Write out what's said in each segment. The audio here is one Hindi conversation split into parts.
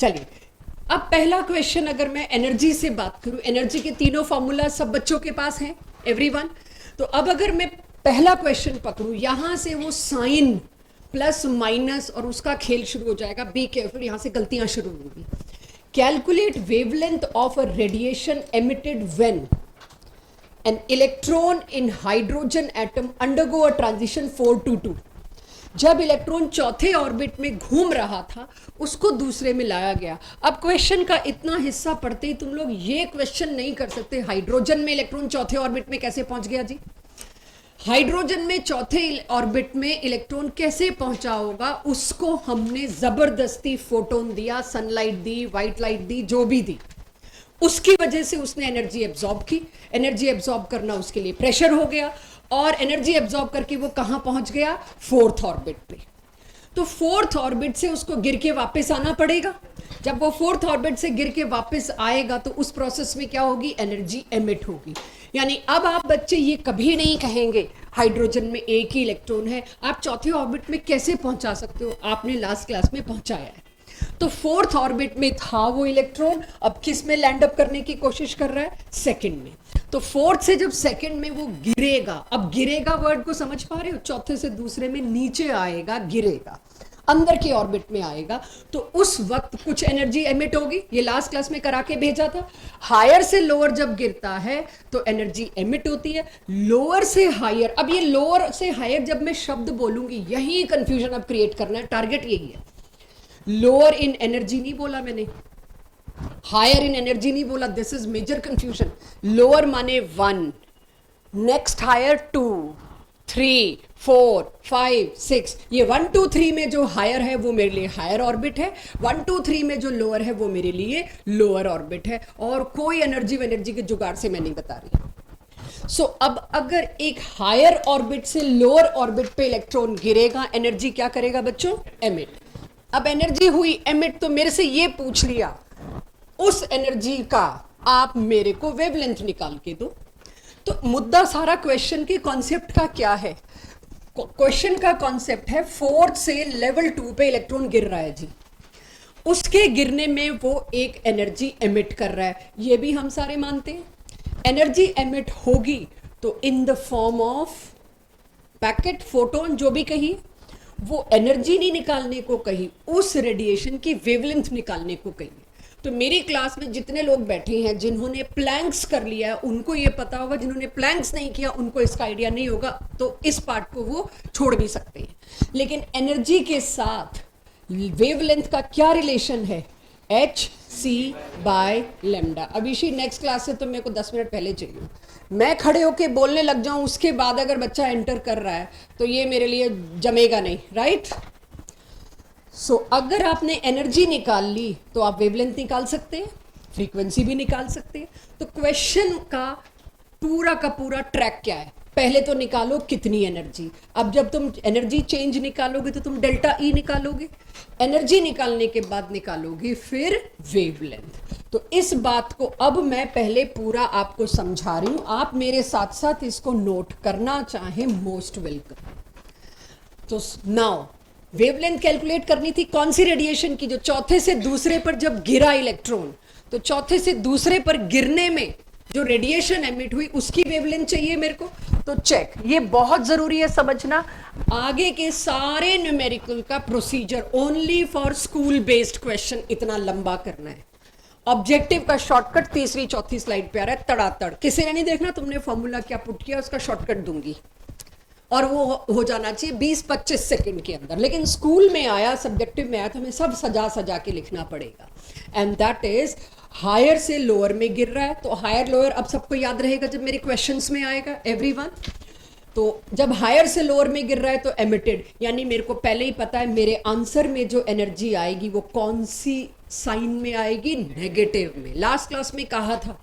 चलिए, अब पहला क्वेश्चन अगर मैं एनर्जी से बात करूं, एनर्जी के तीनों फॉर्मूला सब बच्चों के पास हैं, एवरीवन। तो अब अगर मैं पहला क्वेश्चन पकड़ूं, यहां से वो साइन प्लस माइनस और उसका खेल शुरू हो जाएगा। बी केयरफुल, यहां से गलतियां शुरू होंगी। Calculate wavelength of a radiation emitted when an electron in hydrogen atom undergo a transition 4 to 2। जब इलेक्ट्रॉन चौथे ऑर्बिट में घूम रहा था, उसको दूसरे में लाया गया। अब क्वेश्चन का इतना हिस्सा पढ़ते ही तुम लोग ये क्वेश्चन नहीं कर सकते, हाइड्रोजन में इलेक्ट्रॉन चौथे ऑर्बिट में कैसे पहुंच गया जी? हाइड्रोजन में चौथे ऑर्बिट में इलेक्ट्रॉन कैसे पहुंचा होगा? उसको हमने जबरदस्ती फोटोन दिया, सनलाइट दी, व्हाइट लाइट दी, जो भी दी, उसकी वजह से उसने एनर्जी एब्जॉर्ब की। एनर्जी एब्जॉर्ब करना उसके लिए प्रेशर हो गया, और एनर्जी एब्जॉर्ब करके वो कहां पहुंच गया? फोर्थ ऑर्बिट पे। तो फोर्थ ऑर्बिट से उसको गिर के वापस आना पड़ेगा। जब वो फोर्थ ऑर्बिट से गिर के वापस आएगा तो उस प्रोसेस में क्या होगी? एनर्जी एमिट होगी। यानी अब आप बच्चे ये कभी नहीं कहेंगे हाइड्रोजन में एक ही इलेक्ट्रॉन है, आप चौथे ऑर्बिट में कैसे पहुंचा सकते हो? आपने लास्ट क्लास में पहुंचाया है। तो फोर्थ ऑर्बिट में था वो इलेक्ट्रॉन, अब किस में लैंड अप करने की कोशिश कर रहा है? सेकंड में। तो फोर्थ से जब सेकंड में वो गिरेगा, अब गिरेगा वर्ड को समझ पा रहे हो? चौथे से दूसरे में नीचे आएगा, गिरेगा, अंदर के ऑर्बिट में आएगा, तो उस वक्त कुछ एनर्जी एमिट होगी। ये लास्ट क्लास में करा के भेजा था। हायर से लोअर जब गिरता है तो एनर्जी एमिट होती है, लोअर से हायर। अब ये लोअर से हायर जब मैं शब्द बोलूंगी, यही कंफ्यूजन अब क्रिएट करना है, टारगेट यही है। लोअर इन एनर्जी नहीं बोला मैंने, हायर इन एनर्जी नहीं बोला, this is major confusion. Lower माने 1, नेक्स्ट हायर 2, 3, 4, 5, 6। ये 1, 2, 3 में जो हायर है वो मेरे लिए हायर ऑर्बिट है, 1, 2, 3 में जो लोअर है वो मेरे लिए लोअर ऑर्बिट है, और कोई एनर्जी के जुगाड़ से मैं नहीं बता रही। सो अब अगर एक हायर ऑर्बिट से लोअर ऑर्बिट पे इलेक्ट्रॉन गिरेगा, एनर्जी क्या करेगा बच्चों? एमिट। अब एनर्जी हुई एमिट, तो मेरे से ये पूछ लिया उस एनर्जी का आप मेरे को वेवलेंथ निकाल के दो। तो मुद्दा सारा क्वेश्चन के कॉन्सेप्ट का क्या है? क्वेश्चन का कॉन्सेप्ट है फोर्थ से लेवल 2 पे इलेक्ट्रॉन गिर रहा है जी, उसके गिरने में वो एक एनर्जी एमिट कर रहा है, ये भी हम सारे मानते हैं। एनर्जी एमिट होगी तो in the form of packet, photon, जो भी कहिए, वो एनर्जी नहीं निकालने को कही, उस रेडिएशन की वेवलेंथ निकालने को कही। तो मेरी क्लास में जितने लोग बैठे हैं जिन्होंने प्लैंक्स कर लिया है उनको ये पता होगा, जिन्होंने प्लैंक्स नहीं किया उनको इसका आइडिया नहीं होगा, तो इस पार्ट को वो छोड़ भी सकते हैं। लेकिन एनर्जी के साथ वेवलेंथ का क्या रिलेशन है? hc/λ। अभिषेक नेक्स्ट क्लास से तो मेरे को 10 मिनट पहले चाहिए, मैं खड़े होके बोलने लग जाऊं उसके बाद अगर बच्चा एंटर कर रहा है तो ये मेरे लिए जमेगा नहीं, राइट? सो अगर आपने एनर्जी निकाल ली तो आप वेवलेंथ निकाल सकते हैं, फ्रीक्वेंसी भी निकाल सकते हैं। तो क्वेश्चन का पूरा ट्रैक क्या है? पहले तो निकालो कितनी एनर्जी। अब जब तुम एनर्जी चेंज निकालोगे तो तुम डेल्टा ई निकालोगे, एनर्जी निकालने के बाद निकालोगे फिर वेवलेंथ। तो इस बात को अब मैं पहले पूरा आपको समझा रही हूं, आप मेरे साथ साथ इसको नोट करना चाहें मोस्ट वेलकम। तो नाउ वेवलेंथ कैलकुलेट करनी थी कौन सी रेडिएशन की? जो चौथे से दूसरे पर जब गिरा इलेक्ट्रॉन, तो चौथे से दूसरे पर गिरने में जो रेडिएशन एमिट हुई उसकी वेवलेंथ चाहिए मेरे को। तो चेक, ये बहुत जरूरी है समझना। आगे के सारे न्यूमेरिकल का procedure only for school based question इतना लंबा करना है। ऑब्जेक्टिव का शॉर्टकट तीसरी चौथी स्लाइड पे आ रहा है, तड़ातड़। किसी ने नहीं देखना तुमने फॉर्मूला क्या पुट किया, उसका शॉर्टकट दूंगी, और वो हो जाना चाहिए 20-25 सेकंड के अंदर। लेकिन स्कूल में आया, सब्जेक्टिव में आया, तो हमें सब सजा के लिखना पड़ेगा। एंड दैट इज हायर से लोअर में गिर रहा है, तो हायर लोअर अब सबको याद रहेगा जब मेरे क्वेश्चंस में आएगा एवरीवन। तो जब हायर से लोअर में गिर रहा है तो एमिटेड, यानी मेरे को पहले ही पता है मेरे आंसर में जो एनर्जी आएगी वो कौन सी साइन में आएगी? नेगेटिव में। लास्ट क्लास में कहा था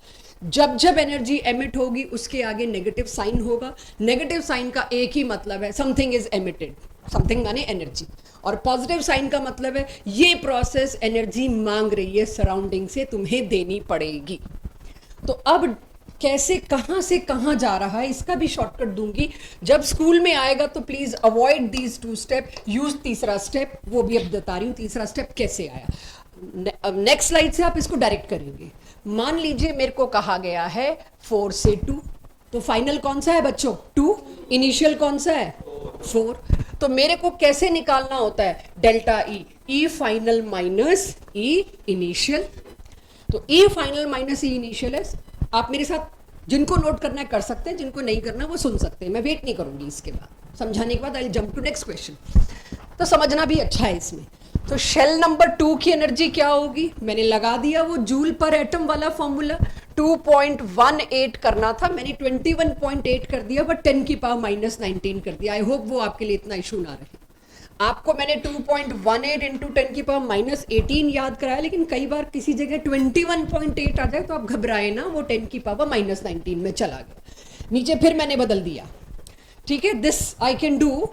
जब जब एनर्जी एमिट होगी उसके आगे नेगेटिव साइन होगा। नेगेटिव साइन का एक ही मतलब है, समथिंग इज एमिटेड, समथिंग माने एनर्जी, और पॉजिटिव साइन का मतलब है ये प्रोसेस एनर्जी मांग रही है सराउंडिंग से, तुम्हें देनी पड़ेगी। तो अब कैसे, कहां से कहां जा रहा है, इसका भी शॉर्टकट दूंगी। जब स्कूल में आएगा तो please avoid these 2 step, use तीसरा स्टेप, वो भी अब बता रही हूं तीसरा स्टेप कैसे आया। अब नेक्स्ट स्लाइड से आप इसको डायरेक्ट करेंगे। मान लीजिए मेरे को कहा गया है 4 से 2, तो फाइनल कौन सा है बच्चों? 2। इनिशियल कौन सा है? 4। तो मेरे को कैसे निकालना होता है? डेल्टा ई, ई फाइनल माइनस ई इनिशियल। तो ई फाइनल माइनस ई इनिशियल है। आप मेरे साथ जिनको नोट करना है कर सकते हैं, जिनको नहीं करना वो सुन सकते हैं, मैं वेट नहीं करूंगी इसके बाद। समझाने के बाद I jump to next question. तो समझना भी अच्छा है इसमें। तो शेल नंबर 2 की एनर्जी क्या होगी? मैंने लगा दिया वो जूल पर एटम वाला फॉर्मूला। 2.18 करना था, मैंने 21.8 कर दिया, बट 10 की पावर माइनस 19 कर दिया। आई होप वो आपके लिए इतना इशू ना रहे। आपको मैंने 2.18 इंटू 10 की पावर माइनस 18 याद कराया, लेकिन कई बार किसी जगह 21.8 आ जाए तो आप घबराए ना, वो 10 की पावर माइनस 19 में चला गया। नीचे फिर मैंने बदल दिया, ठीक है। This I can do,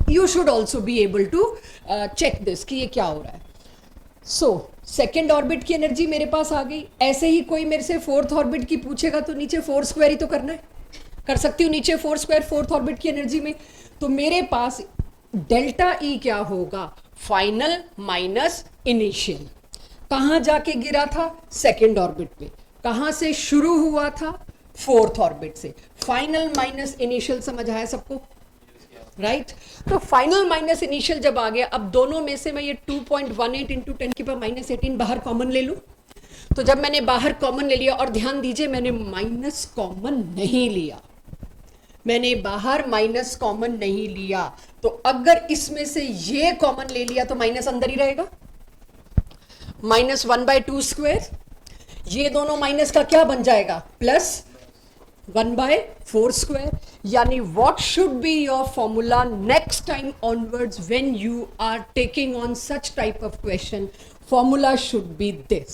you should also be able to check this कि ये क्या हो रहा है। सो सेकेंड ऑर्बिट की एनर्जी मेरे पास आ गई। ऐसे ही कोई मेरे से फोर्थ ऑर्बिट की पूछेगा तो नीचे 4 स्क्वायर ही तो करना है, कर सकती हूँ नीचे 4 स्क्वायर फोर्थ ऑर्बिट की एनर्जी में। तो मेरे पास डेल्टा ई क्या होगा? Final minus initial. कहाँ जाके गिरा था? सेकेंड ऑर्बिट पे। कहाँ से शुरू हुआ था? फोर्थ ऑर्बिट से। फाइनल माइनस इनिशियल समझ आया सबको? राइट तो फाइनल माइनस इनिशियल जब आ गया, अब दोनों में से मैं ये 2.18 इंटू 10 की पावर माइनस 18 बाहर कॉमन ले लूं। तो जब मैंने बाहर कॉमन ले लिया, और ध्यान दीजिए मैंने माइनस कॉमन नहीं लिया, मैंने बाहर माइनस कॉमन नहीं लिया। तो अगर इसमें से ये कॉमन ले लिया तो माइनस अंदर ही रहेगा, -1/2 स्क्वायर। ये दोनों माइनस का क्या बन जाएगा? Plus 1/4 square. यानी what should be your formula next time onwards when you are taking on such type of question? Formula should be this.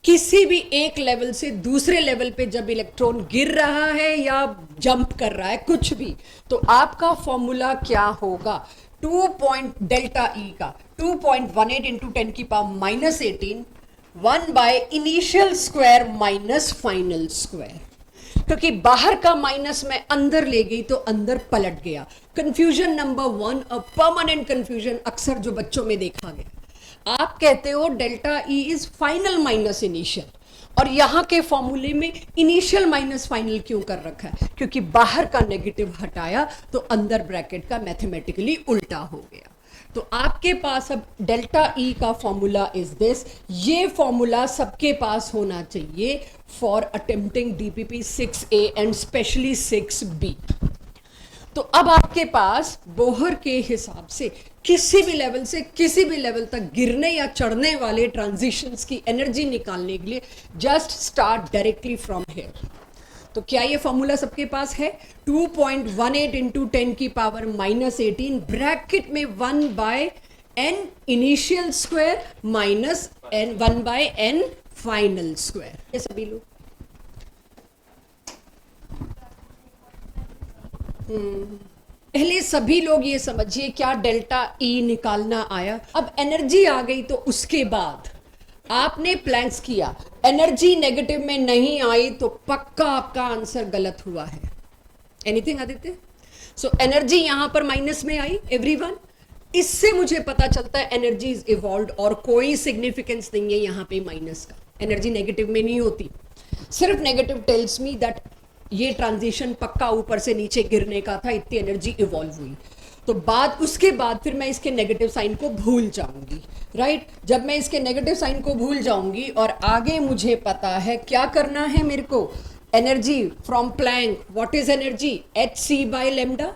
किसी भी एक लेवल से दूसरे लेवल पे जब इलेक्ट्रॉन गिर रहा है या जंप कर रहा है कुछ भी, तो आपका फॉर्मूला क्या होगा? 2. डेल्टा ई का 2.18 इंटू 10 की पावर माइनस 18 1/इनिशियल स्क्वायर माइनस फाइनल स्क्वायर। क्योंकि बाहर का माइनस में अंदर ले गई तो अंदर पलट गया। Confusion number 1, a permanent confusion अक्सर जो बच्चों में देखा गया। आप कहते हो delta E is final minus initial, और यहां के फॉर्मूले में इनिशियल माइनस फाइनल क्यों कर रखा है? क्योंकि बाहर का नेगेटिव हटाया तो अंदर ब्रैकेट का मैथमेटिकली उल्टा हो गया। तो आपके पास अब डेल्टा ई का फॉर्मूला इज दिस। ये फॉर्मूला सबके पास होना चाहिए for attempting DPP 6A and specially 6B। तो अब आपके पास बोहर के हिसाब से किसी भी लेवल से किसी भी लेवल तक गिरने या चढ़ने वाले ट्रांजिशंस की एनर्जी निकालने के लिए just start directly from here. तो क्या ये फॉर्मूला सबके पास है? 2.18 इंटू 10 की पावर माइनस 18 ब्रैकेट में 1/n initial square minus n 1/n final square. ये सभी लोग पहले सभी लोग ये समझिए क्या डेल्टा ई निकालना आया। अब एनर्जी आ गई तो उसके बाद आपने प्लैंक्स किया, एनर्जी नेगेटिव में नहीं आई तो पक्का आपका आंसर गलत हुआ है। एनीथिंग आदित्य? सो एनर्जी यहां पर माइनस में आई एवरीवन। इससे मुझे पता चलता है एनर्जी इज इवॉल्व्ड और कोई सिग्निफिकेंस नहीं है यहां पे माइनस का। एनर्जी नेगेटिव में नहीं होती, सिर्फ नेगेटिव टेल्स मी दैट ये ट्रांजिशन पक्का ऊपर से नीचे गिरने का था, इतनी एनर्जी इवॉल्व हुई। तो उसके बाद फिर मैं इसके नेगेटिव साइन को भूल जाऊंगी, राइट? जब मैं इसके नेगेटिव साइन को भूल जाऊंगी और आगे मुझे पता है क्या करना है मेरे को, energy from Planck, what is energy? hc/λ।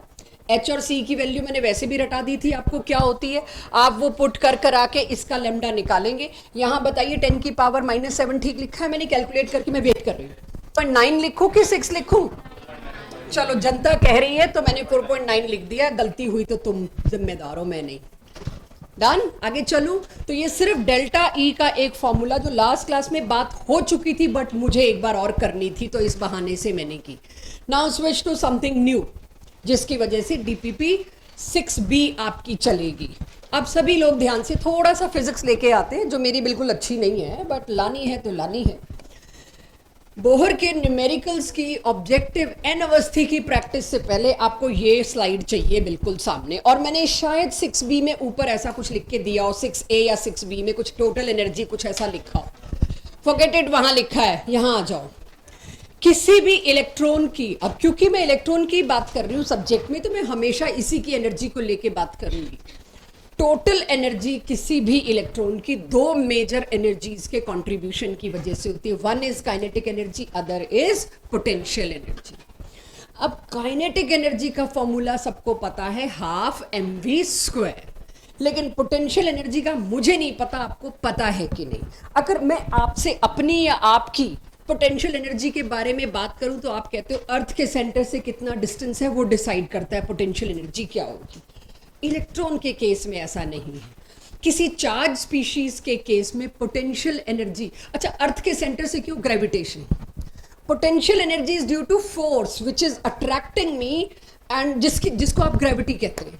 h और c की वैल्यू मैंने वैसे भी रटा दी थी आपको क्या होती है, आप वो पुट कर आके इसका लैम्डा निकालेंगे। यहां बताइए 10 की पावर -7 ठीक लिखा है मैंने कैलकुलेट करके, मैं वेट कर रही हूँ। 9 लिखूं कि 6 लिखूं? चलो जनता कह रही है तो मैंने 4.9 लिख दिया, गलती हुई तो तुम जिम्मेदार हो, मैं नहीं। डन? आगे चलूं तो ये सिर्फ डेल्टा ई का एक फॉर्मूला जो लास्ट क्लास में बात हो चुकी थी बट मुझे एक बार और करनी थी तो इस बहाने से मैंने की। Now switch to something new जिसकी वजह से डीपीपी 6B आपकी चलेगी। अब सभी लोग ध्यान से थोड़ा सा फिजिक्स लेके आते हैं जो मेरी बिल्कुल अच्छी नहीं है बट लानी है तो लानी है। बोहर के न्यूमेरिकल्स की ऑब्जेक्टिव एन अवस्थी की प्रैक्टिस से पहले आपको ये स्लाइड चाहिए बिल्कुल सामने, और मैंने शायद 6b में ऊपर ऐसा कुछ लिख के दिया हो, 6a या 6b में कुछ टोटल एनर्जी कुछ ऐसा लिखा हो, फॉरगेट इट, वहां लिखा है, यहां आ जाओ। किसी भी इलेक्ट्रॉन की, अब क्योंकि मैं इलेक्ट्रॉन की बात कर रही हूँ सब्जेक्ट में, तो मैं हमेशा इसी की एनर्जी को लेके बात करूंगी। टोटल एनर्जी किसी भी इलेक्ट्रॉन की दो मेजर एनर्जीज के कंट्रीब्यूशन की वजह से होती है, one is kinetic energy, other is potential energy. अब काइनेटिक एनर्जी का फॉर्मूला सबको पता है, हाफ mv², लेकिन पोटेंशियल एनर्जी का मुझे नहीं पता, आपको पता है कि नहीं। अगर मैं आपसे अपनी या आपकी पोटेंशियल एनर्जी के बारे में बात करूं तो आप कहते हो अर्थ के सेंटर से कितना डिस्टेंस है वो डिसाइड करता है पोटेंशियल एनर्जी क्या होगी। इलेक्ट्रॉन के केस में ऐसा नहीं है। किसी चार्ज स्पीशीज के केस में पोटेंशियल एनर्जी, अच्छा अर्थ के सेंटर से क्यों, gravitation, potential energy is due to force which is attracting me and जिसको आप ग्रेविटी कहते हैं।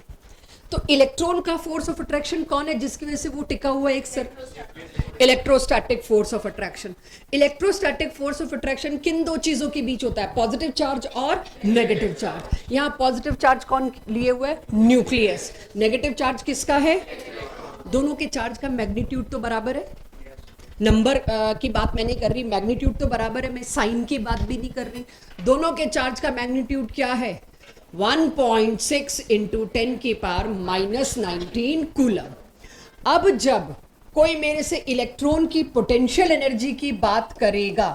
तो इलेक्ट्रॉन का फोर्स ऑफ अट्रैक्शन कौन है, जिसकी वजह से वो टिका हुआ है एक sir, electrostatic force of attraction. Electrostatic force of attraction किन दो चीजों के बीच होता है, पॉजिटिव चार्ज और नेगेटिव चार्ज। यहाँ पॉजिटिव चार्ज कौन लिए हुआ है, न्यूक्लियस, नेगेटिव चार्ज किसका है, दोनों के चार्ज का मैग्नीट्यूड तो बराबर है, नंबर की बात मैं नहीं कर रही, मैग्नीट्यूड तो बराबर है, मैं साइन की बात भी नहीं कर रही। दोनों के चार्ज का मैग्नीट्यूड क्या है, 1.6 इंटू 10 की पावर -19 कूलम। अब जब कोई मेरे से इलेक्ट्रॉन की पोटेंशियल एनर्जी की बात करेगा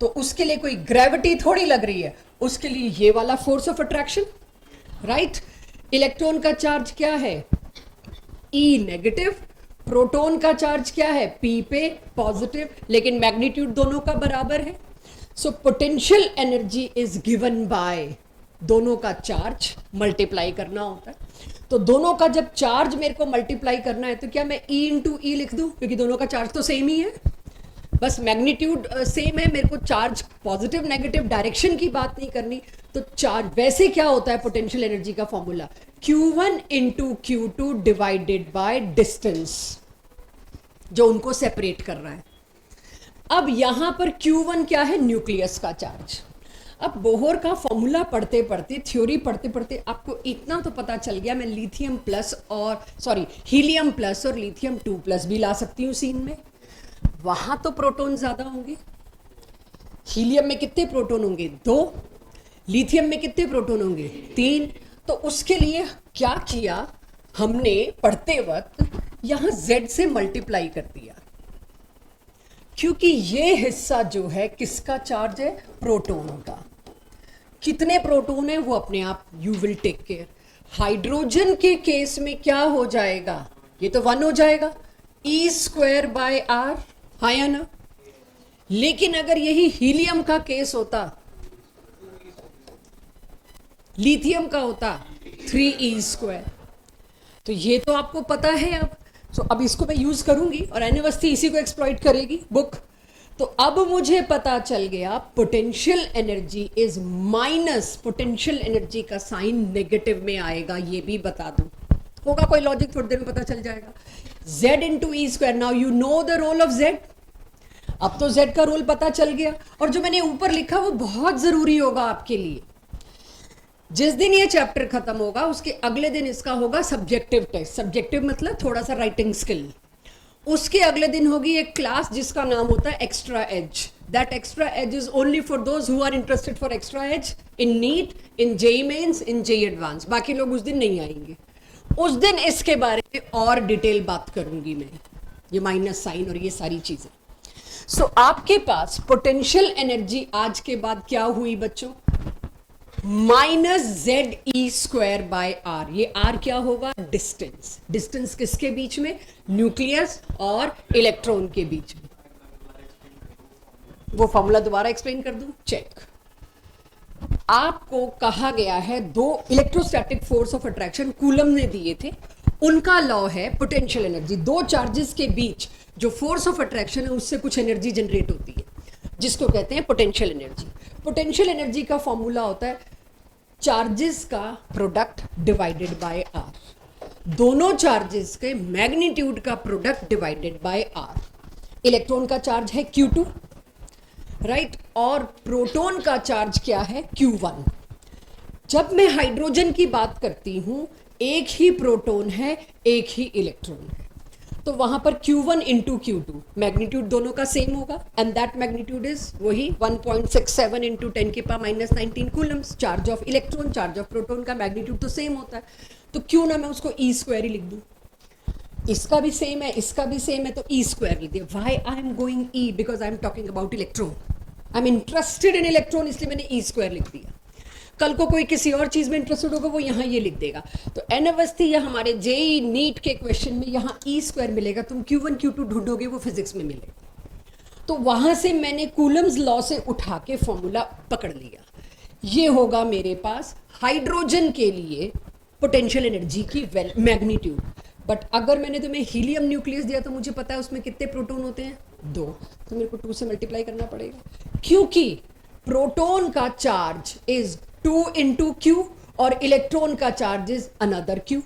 तो उसके लिए कोई ग्रेविटी थोड़ी लग रही है, उसके लिए ये वाला force of attraction, right. Electron का चार्ज क्या है, E नेगेटिव, प्रोटॉन का चार्ज क्या है, P पे पॉजिटिव, लेकिन मैग्नीट्यूड दोनों का बराबर है। So potential energy is given by दोनों का चार्ज मल्टीप्लाई करना होता है। तो दोनों का जब चार्ज मेरे को मल्टीप्लाई करना है तो क्या मैं E इंटू ई लिख दूं, क्योंकि दोनों का चार्ज तो सेम ही है, बस मैग्नीट्यूड सेम है, मेरे को चार्ज पॉजिटिव नेगेटिव डायरेक्शन की बात नहीं करनी। तो चार्ज वैसे क्या होता है पोटेंशियल एनर्जी का formula, Q1 into Q2 divided by distance जो उनको सेपरेट कर रहा है। अब यहां पर Q1 क्या है, न्यूक्लियस का चार्ज। अब बोहर का फॉर्मूला पढ़ते पढ़ते, थ्योरी पढ़ते पढ़ते आपको इतना तो पता चल गया, मैं लिथियम प्लस और हीलियम प्लस और लिथियम 2+ भी ला सकती हूँ सीन में। वहां तो प्रोटॉन ज्यादा होंगे, हीलियम में कितने प्रोटॉन होंगे, 2, लिथियम में कितने प्रोटॉन होंगे, 3। तो उसके लिए क्या किया हमने, पढ़ते वक्त यहां Z से मल्टीप्लाई कर दिया, क्योंकि ये हिस्सा जो है किसका चार्ज है, प्रोटॉन का। कितने प्रोटॉन है वो अपने आप you will take care. Hydrogen के केस में क्या हो जाएगा, ये तो 1 हो जाएगा, E²/r, हाँ या ना। लेकिन अगर यही हीलियम का केस होता, लिथियम का होता 3e²। तो ये तो आपको पता है अब। अब इसको मैं यूज करूंगी और एनिवर्सिटी इसी को एक्सप्लॉइट करेगी बुक। तो अब मुझे पता चल गया potential energy is minus, potential energy का साइन नेगेटिव में आएगा, ये भी बता दूं, होगा कोई लॉजिक, थोड़ी देर में पता चल जाएगा। Z into E², now you know the role of Z। अब तो Z का रोल पता चल गया, और जो मैंने ऊपर लिखा वो बहुत जरूरी होगा आपके लिए। जिस दिन ये चैप्टर खत्म होगा उसके अगले दिन इसका होगा सब्जेक्टिव टेस्ट, सब्जेक्टिव मतलब थोड़ा सा राइटिंग स्किल। उसके अगले दिन होगी एक क्लास जिसका नाम होता है extra edge. That extra edge is only for those who are interested for extra edge in NEET, in JEE mains, in JEE advance. बाकी लोग उस दिन नहीं आएंगे। उस दिन इसके बारे में और डिटेल बात करूंगी मैं, ये माइनस साइन और ये सारी चीजें। सो आपके पास पोटेंशियल एनर्जी आज के बाद क्या हुई बच्चों, -ZE²/r। ये r क्या होगा, डिस्टेंस। डिस्टेंस किसके बीच में, न्यूक्लियस और इलेक्ट्रॉन के बीच में। वो फॉर्मूला दोबारा एक्सप्लेन कर दूं, चेक। आपको कहा गया है दो electrostatic force of attraction coulomb ने दिए थे, उनका लॉ है पोटेंशियल एनर्जी। दो चार्जेस के बीच जो फोर्स ऑफ अट्रैक्शन है उससे कुछ एनर्जी जनरेट होती है जिसको कहते हैं पोटेंशियल एनर्जी। पोटेंशियल एनर्जी का फॉर्मूला होता है चार्जेस का प्रोडक्ट डिवाइडेड बाय आर, दोनों चार्जेस के मैग्नीट्यूड का product divided by r. Electron का चार्ज है Q2, राइट, और प्रोटॉन का चार्ज क्या है, Q1। जब मैं हाइड्रोजन की बात करती हूं, एक ही प्रोटॉन है, एक ही इलेक्ट्रॉन है, तो वहां पर Q1 इंटू Q2 मैग्नीट्यूड दोनों का सेम होगा, एंड दैट मैग्नीट्यूड इज वही 1.67 into 10⁻⁻19 Coulomb's. Charge of electron, charge of proton का मैग्नीट्यूड तो सेम होता है, तो क्यों ना मैं उसको ई स्क्वायर ही लिख दूं। इसका भी सेम है, इसका भी सेम है, तो ई स्क्वायर लिख दिया। Why I am going e, because I am talking about electron, I am interested in electron, इसलिए मैंने ई स्क्वायर लिख दिया। कल को कोई किसी और चीज में इंटरेस्टेड होगा, वो यहाँ ये लिख देगा। तो एन अवस्थी या हमारे जेई नीट के क्वेश्चन में यहाँ ई स्क्वायर मिलेगा, तुम Q1 Q2 ढूंढोगे, वो फिजिक्स में मिलेगा। तो वहां से मैंने कूलम्स लॉ से उठा के फॉर्मूला पकड़ लिया। ये होगा मेरे पास हाइड्रोजन के लिए पोटेंशियल एनर्जी की मैग्नीट्यूड। बट अगर मैंने तुम्हें हीलियम न्यूक्लियस दिया, तो मुझे पता है उसमें कितने प्रोटॉन होते हैं, 2, तो मेरे को 2 से मल्टीप्लाई करना पड़ेगा, क्योंकि प्रोटॉन का चार्ज इज 2 इंटू Q और इलेक्ट्रॉन का चार्ज इज अनदर Q।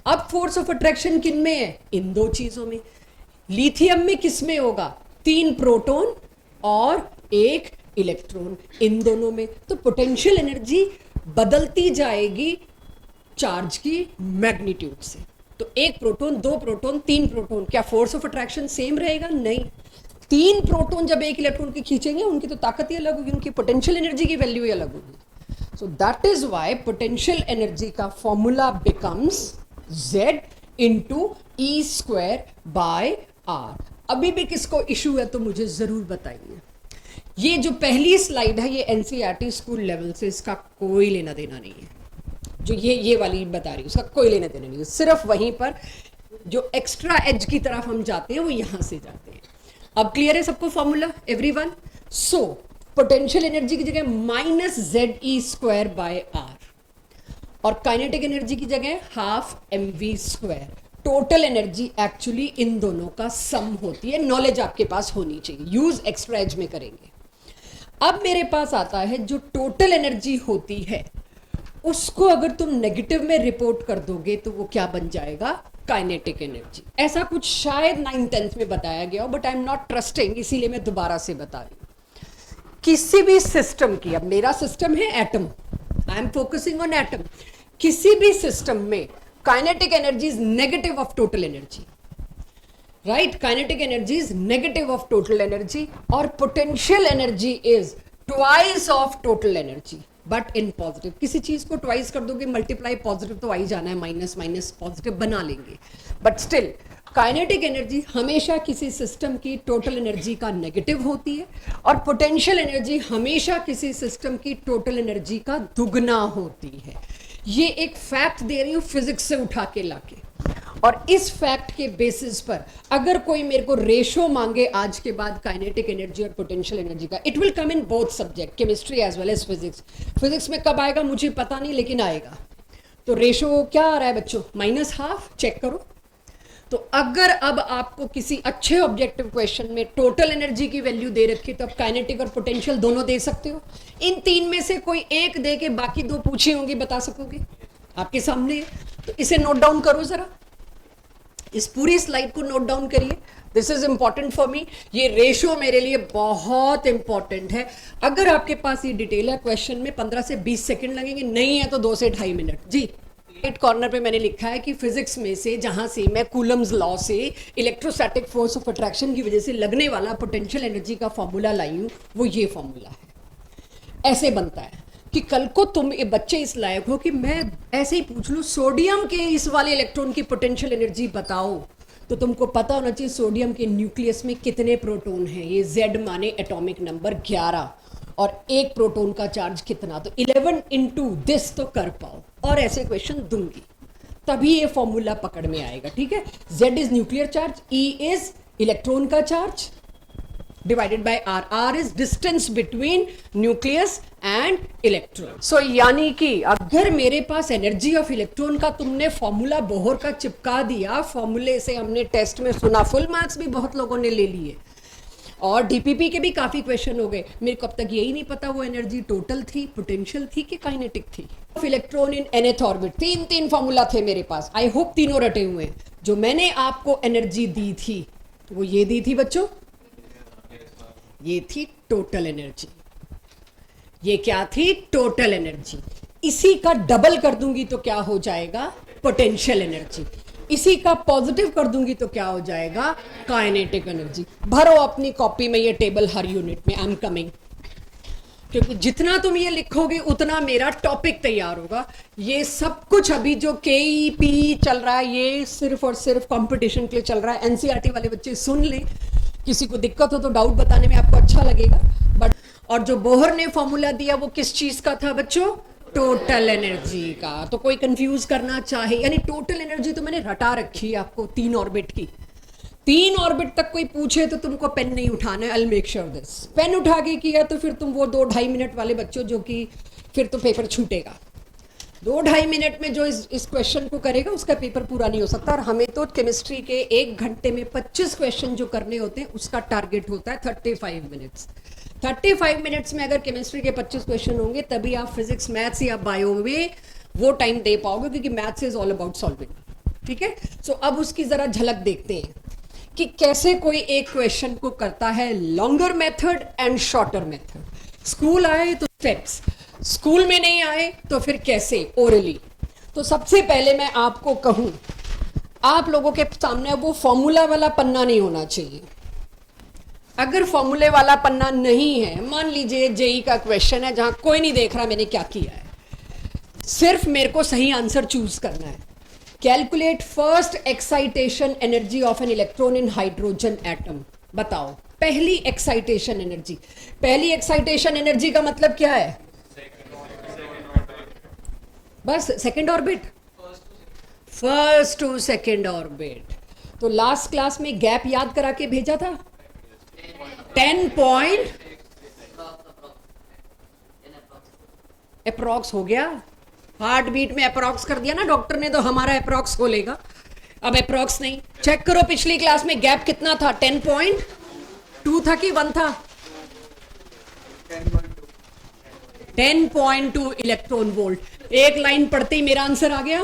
अब फोर्स ऑफ अट्रैक्शन किन में है, इन 2 चीजों में। लिथियम में किस में होगा, 3 प्रोटॉन और 1 इलेक्ट्रॉन, इन दोनों में। तो पोटेंशियल एनर्जी बदलती जाएगी चार्ज की मैग्नीट्यूड से। तो 1 प्रोटॉन, 2 प्रोटॉन, 3 प्रोटॉन, क्या फोर्स ऑफ अट्रैक्शन सेम रहेगा, नहीं। 3 प्रोटॉन जब 1 इलेक्ट्रॉन की खींचेंगे, उनकी तो ताकत ही अलग होगी, उनकी पोटेंशियल एनर्जी की वैल्यू ही अलग होगी। So that is why potential energy का formula becomes Z into E square by R। अभी भी किसको इशू है तो मुझे जरूर बताइए। ये जो पहली स्लाइड है, ये NCERT स्कूल लेवल से, इसका कोई लेना देना नहीं है। जो ये वाली बता रही हूँ, उसका कोई लेना देना नहीं है, सिर्फ वहीं पर जो एक्स्ट्रा एज की तरफ हम जाते हैं, वो यहां से जाते हैं। अब क्लियर है सबको formula, everyone? So potential energy की जगह -ZE² बाय R, और काइनेटिक एनर्जी की जगह ½ mv²। Total energy actually in दोनों का सम होती है। नॉलेज आपके पास होनी चाहिए, यूज एक्स्ट्रा एज में करेंगे। अब मेरे पास आता है जो टोटल एनर्जी होती है, उसको अगर तुम नेगेटिव में रिपोर्ट कर दोगे तो वो क्या बन जाएगा, काइनेटिक एनर्जी। ऐसा कुछ शायद 9th-10th में बताया गया हो, but I am not trusting, इसीलिए मैं दोबारा से बता रही हूँ। किसी भी सिस्टम की, अब मेरा सिस्टम है atom, I am focusing on atom, किसी भी सिस्टम में kinetic energy is negative of total energy, right. Kinetic energy is negative of total energy, और potential energy is twice of total energy, but in positive. किसी चीज को ट्वाइस कर दोगे, मल्टीप्लाई पॉजिटिव तो आ ही जाना है, माइनस माइनस पॉजिटिव बना लेंगे, बट स्टिल काइनेटिक एनर्जी हमेशा किसी सिस्टम की टोटल एनर्जी का नेगेटिव होती है, और पोटेंशियल एनर्जी हमेशा किसी सिस्टम की टोटल एनर्जी का दुगना होती है। ये एक फैक्ट दे रही हूं फिजिक्स से उठा के लाके, और इस फैक्ट के बेसिस पर अगर कोई मेरे को रेशो मांगे आज के बाद काइनेटिक एनर्जी और पोटेंशियल एनर्जी का, it will come in both subject, chemistry as well as physics. Physics में कब आएगा मुझे पता नहीं, लेकिन आएगा। तो रेशो क्या आ रहा है बच्चों, -½ चेक करो। तो अगर अब आपको किसी अच्छे ऑब्जेक्टिव क्वेश्चन में टोटल एनर्जी की वैल्यू दे रखी, तो अब काइनेटिक और पोटेंशियल दोनों दे सकते हो। इन 3 में से कोई एक दे के बाकी 2 पूछी होंगी, बता सकोगे, आपके सामने है। तो इसे नोट डाउन करो जरा, इस पूरी स्लाइड को नोट डाउन करिए, this is important for me. ये रेशो मेरे लिए बहुत इंपॉर्टेंट है। अगर आपके पास ये डिटेल है, क्वेश्चन में 15 से 20 सेकंड लगेंगे, नहीं है तो 2 से 2.5 मिनट। जी, राइट कॉर्नर पे मैंने लिखा है कि फिजिक्स में से, जहां से मैं कूलम्स लॉ से इलेक्ट्रोस्टैटिक फोर्स ऑफ अट्रैक्शन की वजह से लगने वाला पोटेंशियल एनर्जी का फॉर्मूला लाई हूं, वो ये फॉर्मूला है। ऐसे बनता है कि कल को तुम ये बच्चे इस लायक हो कि मैं ऐसे ही पूछ लूं, सोडियम के इस वाले इलेक्ट्रॉन की पोटेंशियल एनर्जी बताओ, तो तुमको पता होना चाहिए सोडियम के न्यूक्लियस में कितने प्रोटॉन हैं। ये Z माने एटॉमिक नंबर 11, और 1 प्रोटॉन का चार्ज कितना, तो 11 इंटू दिस तो कर पाओ, और ऐसे क्वेश्चन दूंगी, तभी ये फॉर्मूला पकड़ में आएगा। ठीक है, Z is nuclear charge, E is electron का charge divided by R, R is distance between nucleus and electron. So यानी कि अगर मेरे पास एनर्जी ऑफ इलेक्ट्रॉन का तुमने फॉर्मूला बोहर का चिपका दिया, फॉर्मूले से हमने टेस्ट में सुना, फुल मार्क्स भी बहुत लोगों ने ले लिए, और डीपीपी के भी काफी क्वेश्चन हो गए। मेरे को अब तक यही नहीं पता वो एनर्जी टोटल थी, पोटेंशियल थी कि काइनेटिक थी। Of electron in nth orbit, 3 formula थे मेरे पास, आई होप तीनों रटे हुए हैं। जो मैंने आपको एनर्जी दी थी वो ये दी थी बच्चों, ये थी टोटल एनर्जी। ये क्या थी? Total energy. इसी का डबल कर दूंगी तो क्या हो जाएगा? Potential energy. इसी का पॉजिटिव कर दूंगी तो क्या हो जाएगा? Kinetic energy. भरो अपनी कॉपी में ये टेबल हर यूनिट में। आई एम कमिंग, क्योंकि जितना तुम ये लिखोगे उतना मेरा टॉपिक तैयार होगा। ये सब कुछ अभी जो KEP चल रहा है ये सिर्फ और सिर्फ कंपटीशन के लिए चल रहा है। NCERT वाले बच्चे सुन लें, किसी को दिक्कत हो तो डाउट बताने में आपको अच्छा लगेगा। बट और जो बोहर ने फॉर्मूला दिया वो किस चीज का था बच्चों? टोटल एनर्जी का। तो कोई कंफ्यूज करना चाहे, यानी टोटल एनर्जी तो मैंने रटा रखी है आपको 3 ऑर्बिट की। 3 ऑर्बिट तक कोई पूछे तो तुमको पेन नहीं उठाना है। I make sure this. Pen उठा के किया तो फिर तुम वो 2-2.5 मिनट वाले बच्चों, जो कि फिर तो पेपर छूटेगा। 2-2.5 मिनट में जो इस क्वेश्चन को करेगा उसका पेपर पूरा नहीं हो सकता। और हमें तो केमिस्ट्री के 1 घंटे में 25 क्वेश्चन जो करने होते हैं उसका टारगेट होता है 35 मिनट्स। 35 मिनट्स में अगर केमिस्ट्री के 25 क्वेश्चन होंगे तभी आप फिजिक्स, मैथ्स या बायो में वो टाइम दे पाओगे, क्योंकि maths is all about solving. ठीक है, सो अब उसकी जरा झलक देखते हैं कि कैसे कोई एक क्वेश्चन को करता है longer method and shorter method. School आए तो स्टेप्स, स्कूल में नहीं आए तो फिर कैसे? ओरली। तो सबसे पहले मैं आपको कहूं, आप लोगों के सामने वो फॉर्मूला वाला पन्ना नहीं होना चाहिए। अगर फॉर्मूले वाला पन्ना नहीं है, मान लीजिए जेई का क्वेश्चन है जहां कोई नहीं देख रहा मैंने क्या किया है, सिर्फ मेरे को सही आंसर चूज करना है। Calculate first excitation energy of an electron in hydrogen atom. बताओ, पहली एक्साइटेशन एनर्जी। पहली एक्साइटेशन एनर्जी का मतलब क्या है? बस second orbit, first to second orbit. तो लास्ट क्लास में गैप याद करा के भेजा था 10 पॉइंट अप्रॉक्स हो गया। हार्ट बीट में अप्रॉक्स कर दिया ना डॉक्टर ने, तो हमारा अप्रॉक्स हो लेगा। अब अप्रॉक्स नहीं, चेक करो पिछली क्लास में गैप कितना था? 10.2 था कि 1 था? 10.2 इलेक्ट्रॉन वोल्ट। एक लाइन पढ़ते ही मेरा आंसर आ गया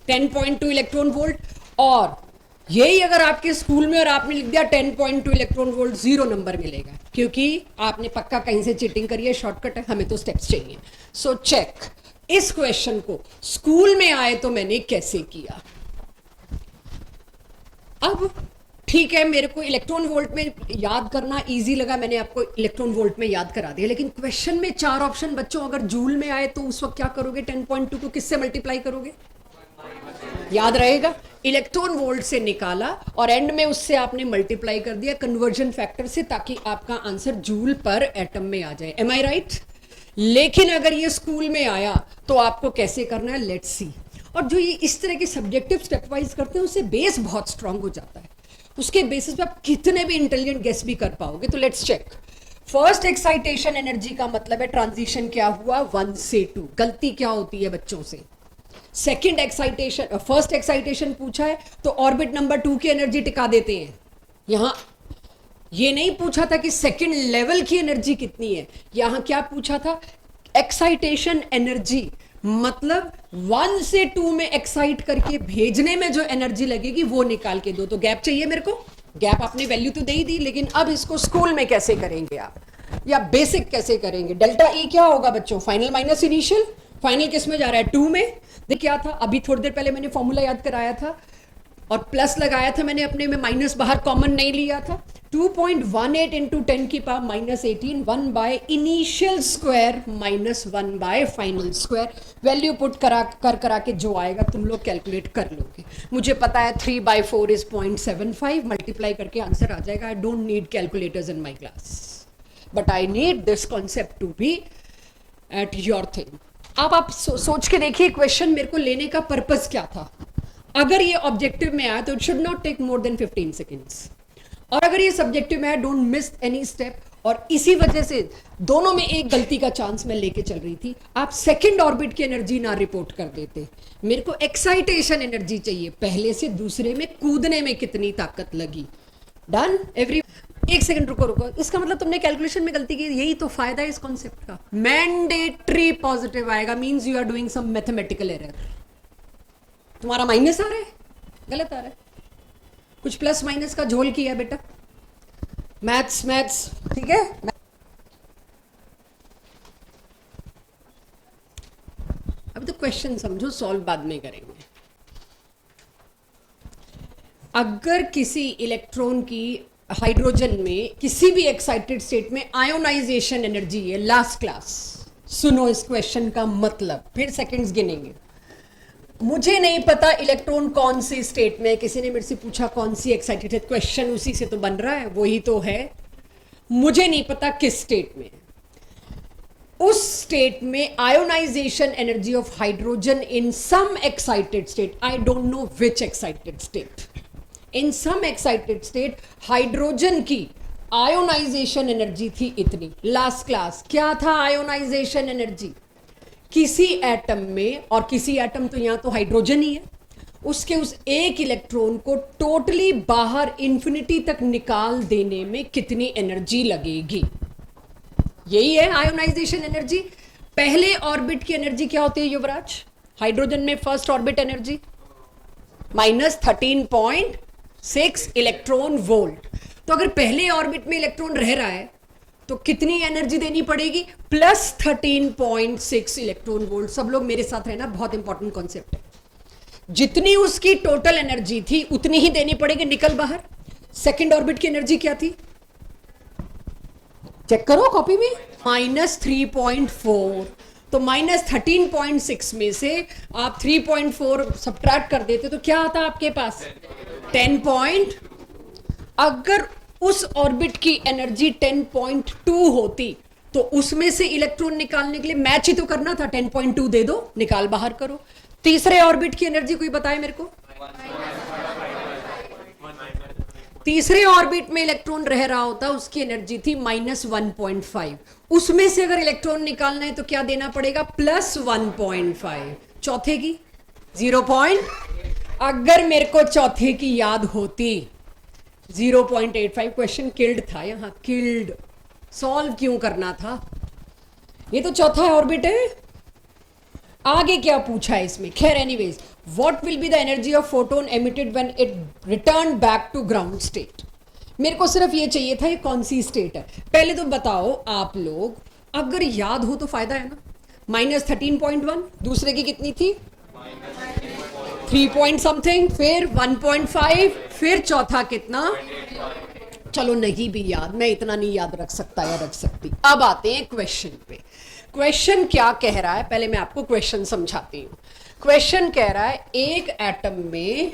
10.2 इलेक्ट्रॉन वोल्ट। और यही अगर आपके स्कूल में और आपने लिख दिया 10.2 इलेक्ट्रॉन वोल्ट, 0 नंबर मिलेगा, क्योंकि आपने पक्का कहीं से चीटिंग करी है। शॉर्टकट है, हमें तो स्टेप्स चाहिए। सो चेक, इस क्वेश्चन को स्कूल में आए तो मैंने कैसे किया। अब ठीक है, मेरे को इलेक्ट्रॉन वोल्ट में याद करना इजी लगा, मैंने आपको इलेक्ट्रॉन वोल्ट में याद करा दिया। लेकिन क्वेश्चन में 4 ऑप्शन बच्चों, अगर जूल में आए तो उस वक्त क्या करोगे? 10.2 को किससे मल्टीप्लाई करोगे? याद रहेगा, इलेक्ट्रॉन वोल्ट से निकाला और एंड में उससे आपने मल्टीप्लाई कर दिया कन्वर्जन फैक्टर से, ताकि आपका आंसर जूल पर एटम में आ जाए। एम आई राइट? लेकिन अगर ये स्कूल में आया तो आपको कैसे करना है, लेट्स सी। और जो ये इस तरह के सब्जेक्टिव स्टेप वाइज करते हैं उससे बेस बहुत स्ट्रांग हो जाता है। उसके बेसिस पे आप कितने भी इंटेलिजेंट गेस भी कर पाओगे। तो let's check. First excitation energy का मतलब है ट्रांजिशन क्या हुआ? 1 से 2। गलती क्या होती है बच्चों से? सेकेंड एक्साइटेशन, फर्स्ट एक्साइटेशन पूछा है तो ऑर्बिट नंबर 2 की एनर्जी टिका देते हैं। यहां ये नहीं पूछा था कि सेकेंड लेवल की एनर्जी कितनी है, यहां क्या पूछा था? एक्साइटेशन एनर्जी, मतलब 1 से 2 में एक्साइट करके भेजने में जो एनर्जी लगेगी वो निकाल के दो। तो गैप चाहिए मेरे को। गैप आपने वैल्यू तो दे ही दी, लेकिन अब इसको स्कूल में कैसे करेंगे आप, या बेसिक कैसे करेंगे? डेल्टा ई क्या होगा बच्चों? Final minus initial. फाइनल किस में जा रहा है? 2 में। देख क्या था, अभी थोड़ी देर पहले मैंने फॉर्मूला याद कराया था और प्लस लगाया था मैंने अपने में, माइनस बाहर कॉमन नहीं लिया था। 2.18 इंटू 10 की power -18, 1 by initial square minus 1 bye final square. Value put करा के जो आएगा तुम लोग कैलकुलेट कर लोगे। मुझे पता है 3/4 इज 0.75, मल्टीप्लाई करके आंसर आ जाएगा। I don't need calculators in my class, but I need this concept to be at your thing. अब आप सोच के देखिए क्वेश्चन मेरे को लेने का पर्पस क्या था। अगर ये ऑब्जेक्टिव में आया तो it should not take more than 15 seconds, और अगर ये सब्जेक्टिव में है डोंट मिस एनी स्टेप। और इसी वजह से दोनों में एक गलती का चांस मैं लेके चल रही थी। आप सेकेंड ऑर्बिट की एनर्जी ना रिपोर्ट कर देते, मेरे को एक्साइटेशन एनर्जी चाहिए, पहले से दूसरे में कूदने में कितनी ताकत लगी। Done every. एक सेकंड रुको, इसका मतलब तुमने कैलकुलेशन में गलती की। यही तो फायदा है इस कॉन्सेप्ट का। मैंडेटरी पॉजिटिव आएगा, means you are doing some mathematical error. तुम्हारा माइनस आ रहा है, गलत आ रहा है, कुछ प्लस माइनस का झोल किया बेटा। मैथ्स ठीक है। क्वेश्चन समझो, सॉल्व बाद में करेंगे। अगर किसी इलेक्ट्रॉन की हाइड्रोजन में किसी भी एक्साइटेड स्टेट में आयोनाइजेशन एनर्जी है, लास्ट क्लास सुनो इस क्वेश्चन का मतलब, फिर सेकंड्स गिनेंगे। मुझे नहीं पता इलेक्ट्रॉन कौन सी स्टेट में, किसी ने मेरे से पूछा कौन सी एक्साइटेड है, क्वेश्चन उसी से तो बन रहा है, वही तो है। मुझे नहीं पता किस स्टेट में, उस स्टेट में ionization energy of hydrogen in some excited state, I don't know which excited state, in some excited state hydrogen की आयोनाइजेशन एनर्जी थी इतनी। लास्ट क्लास क्या था आयोनाइजेशन एनर्जी? किसी एटम में, और किसी एटम तो यहां तो हाइड्रोजन ही है, उसके उस एक इलेक्ट्रॉन को टोटली बाहर इंफिनिटी तक निकाल देने में कितनी एनर्जी लगेगी, यही है आयोनाइजेशन एनर्जी। पहले ऑर्बिट की एनर्जी क्या होती है युवराज? हाइड्रोजन में first orbit energy -13.6 electron volt. तो अगर पहले ऑर्बिट में इलेक्ट्रॉन रह रहा है तो कितनी एनर्जी देनी पड़ेगी? +13.6 इलेक्ट्रॉन वोल्ट। सब लोग मेरे साथ रहना, बहुत इंपॉर्टेंट कॉन्सेप्ट है। जितनी उसकी टोटल एनर्जी थी उतनी ही देनी पड़ेगी निकल बाहर। सेकेंड ऑर्बिट की एनर्जी क्या थी? चेक करो कॉपी में, -3.4। तो -13.6 में से आप 3.4 सब्ट्रैक्ट कर देते तो क्या आता आपके पास? 10 अगर उस ऑर्बिट की एनर्जी 10.2 होती तो उसमें से इलेक्ट्रॉन निकालने के लिए मैच ही तो करना था, 10.2 दे दो, निकाल बाहर करो। तीसरे ऑर्बिट की एनर्जी कोई बताए मेरे को? तीसरे ऑर्बिट में इलेक्ट्रॉन रह रहा होता, उसकी एनर्जी थी -1.5। उसमें से अगर इलेक्ट्रॉन निकालना है तो क्या देना पड़ेगा? +1.5। चौथे की 0. अगर मेरे को चौथे की याद होती 0.85। क्वेश्चन किल्ड था यहां, किल्ड। सॉल्व क्यों करना था? ये तो चौथा ऑर्बिट है। आगे क्या पूछा है इसमें? खैर anyways, what will be the energy of photon emitted when it return back to ground state? मेरे को सिर्फ ये चाहिए था ये कौन सी स्टेट है। पहले तो बताओ आप लोग, अगर याद हो तो फायदा है ना। -13.1, दूसरे की कितनी थी? 3 पॉइंट समथिंग, फिर 1.5, फिर चौथा कितना? चलो नहीं भी याद, मैं इतना नहीं याद रख सकता या रख सकती। अब आते हैं क्वेश्चन पे। क्वेश्चन क्या कह रहा है, पहले मैं आपको क्वेश्चन समझाती हूं। क्वेश्चन कह रहा है एक एटम में,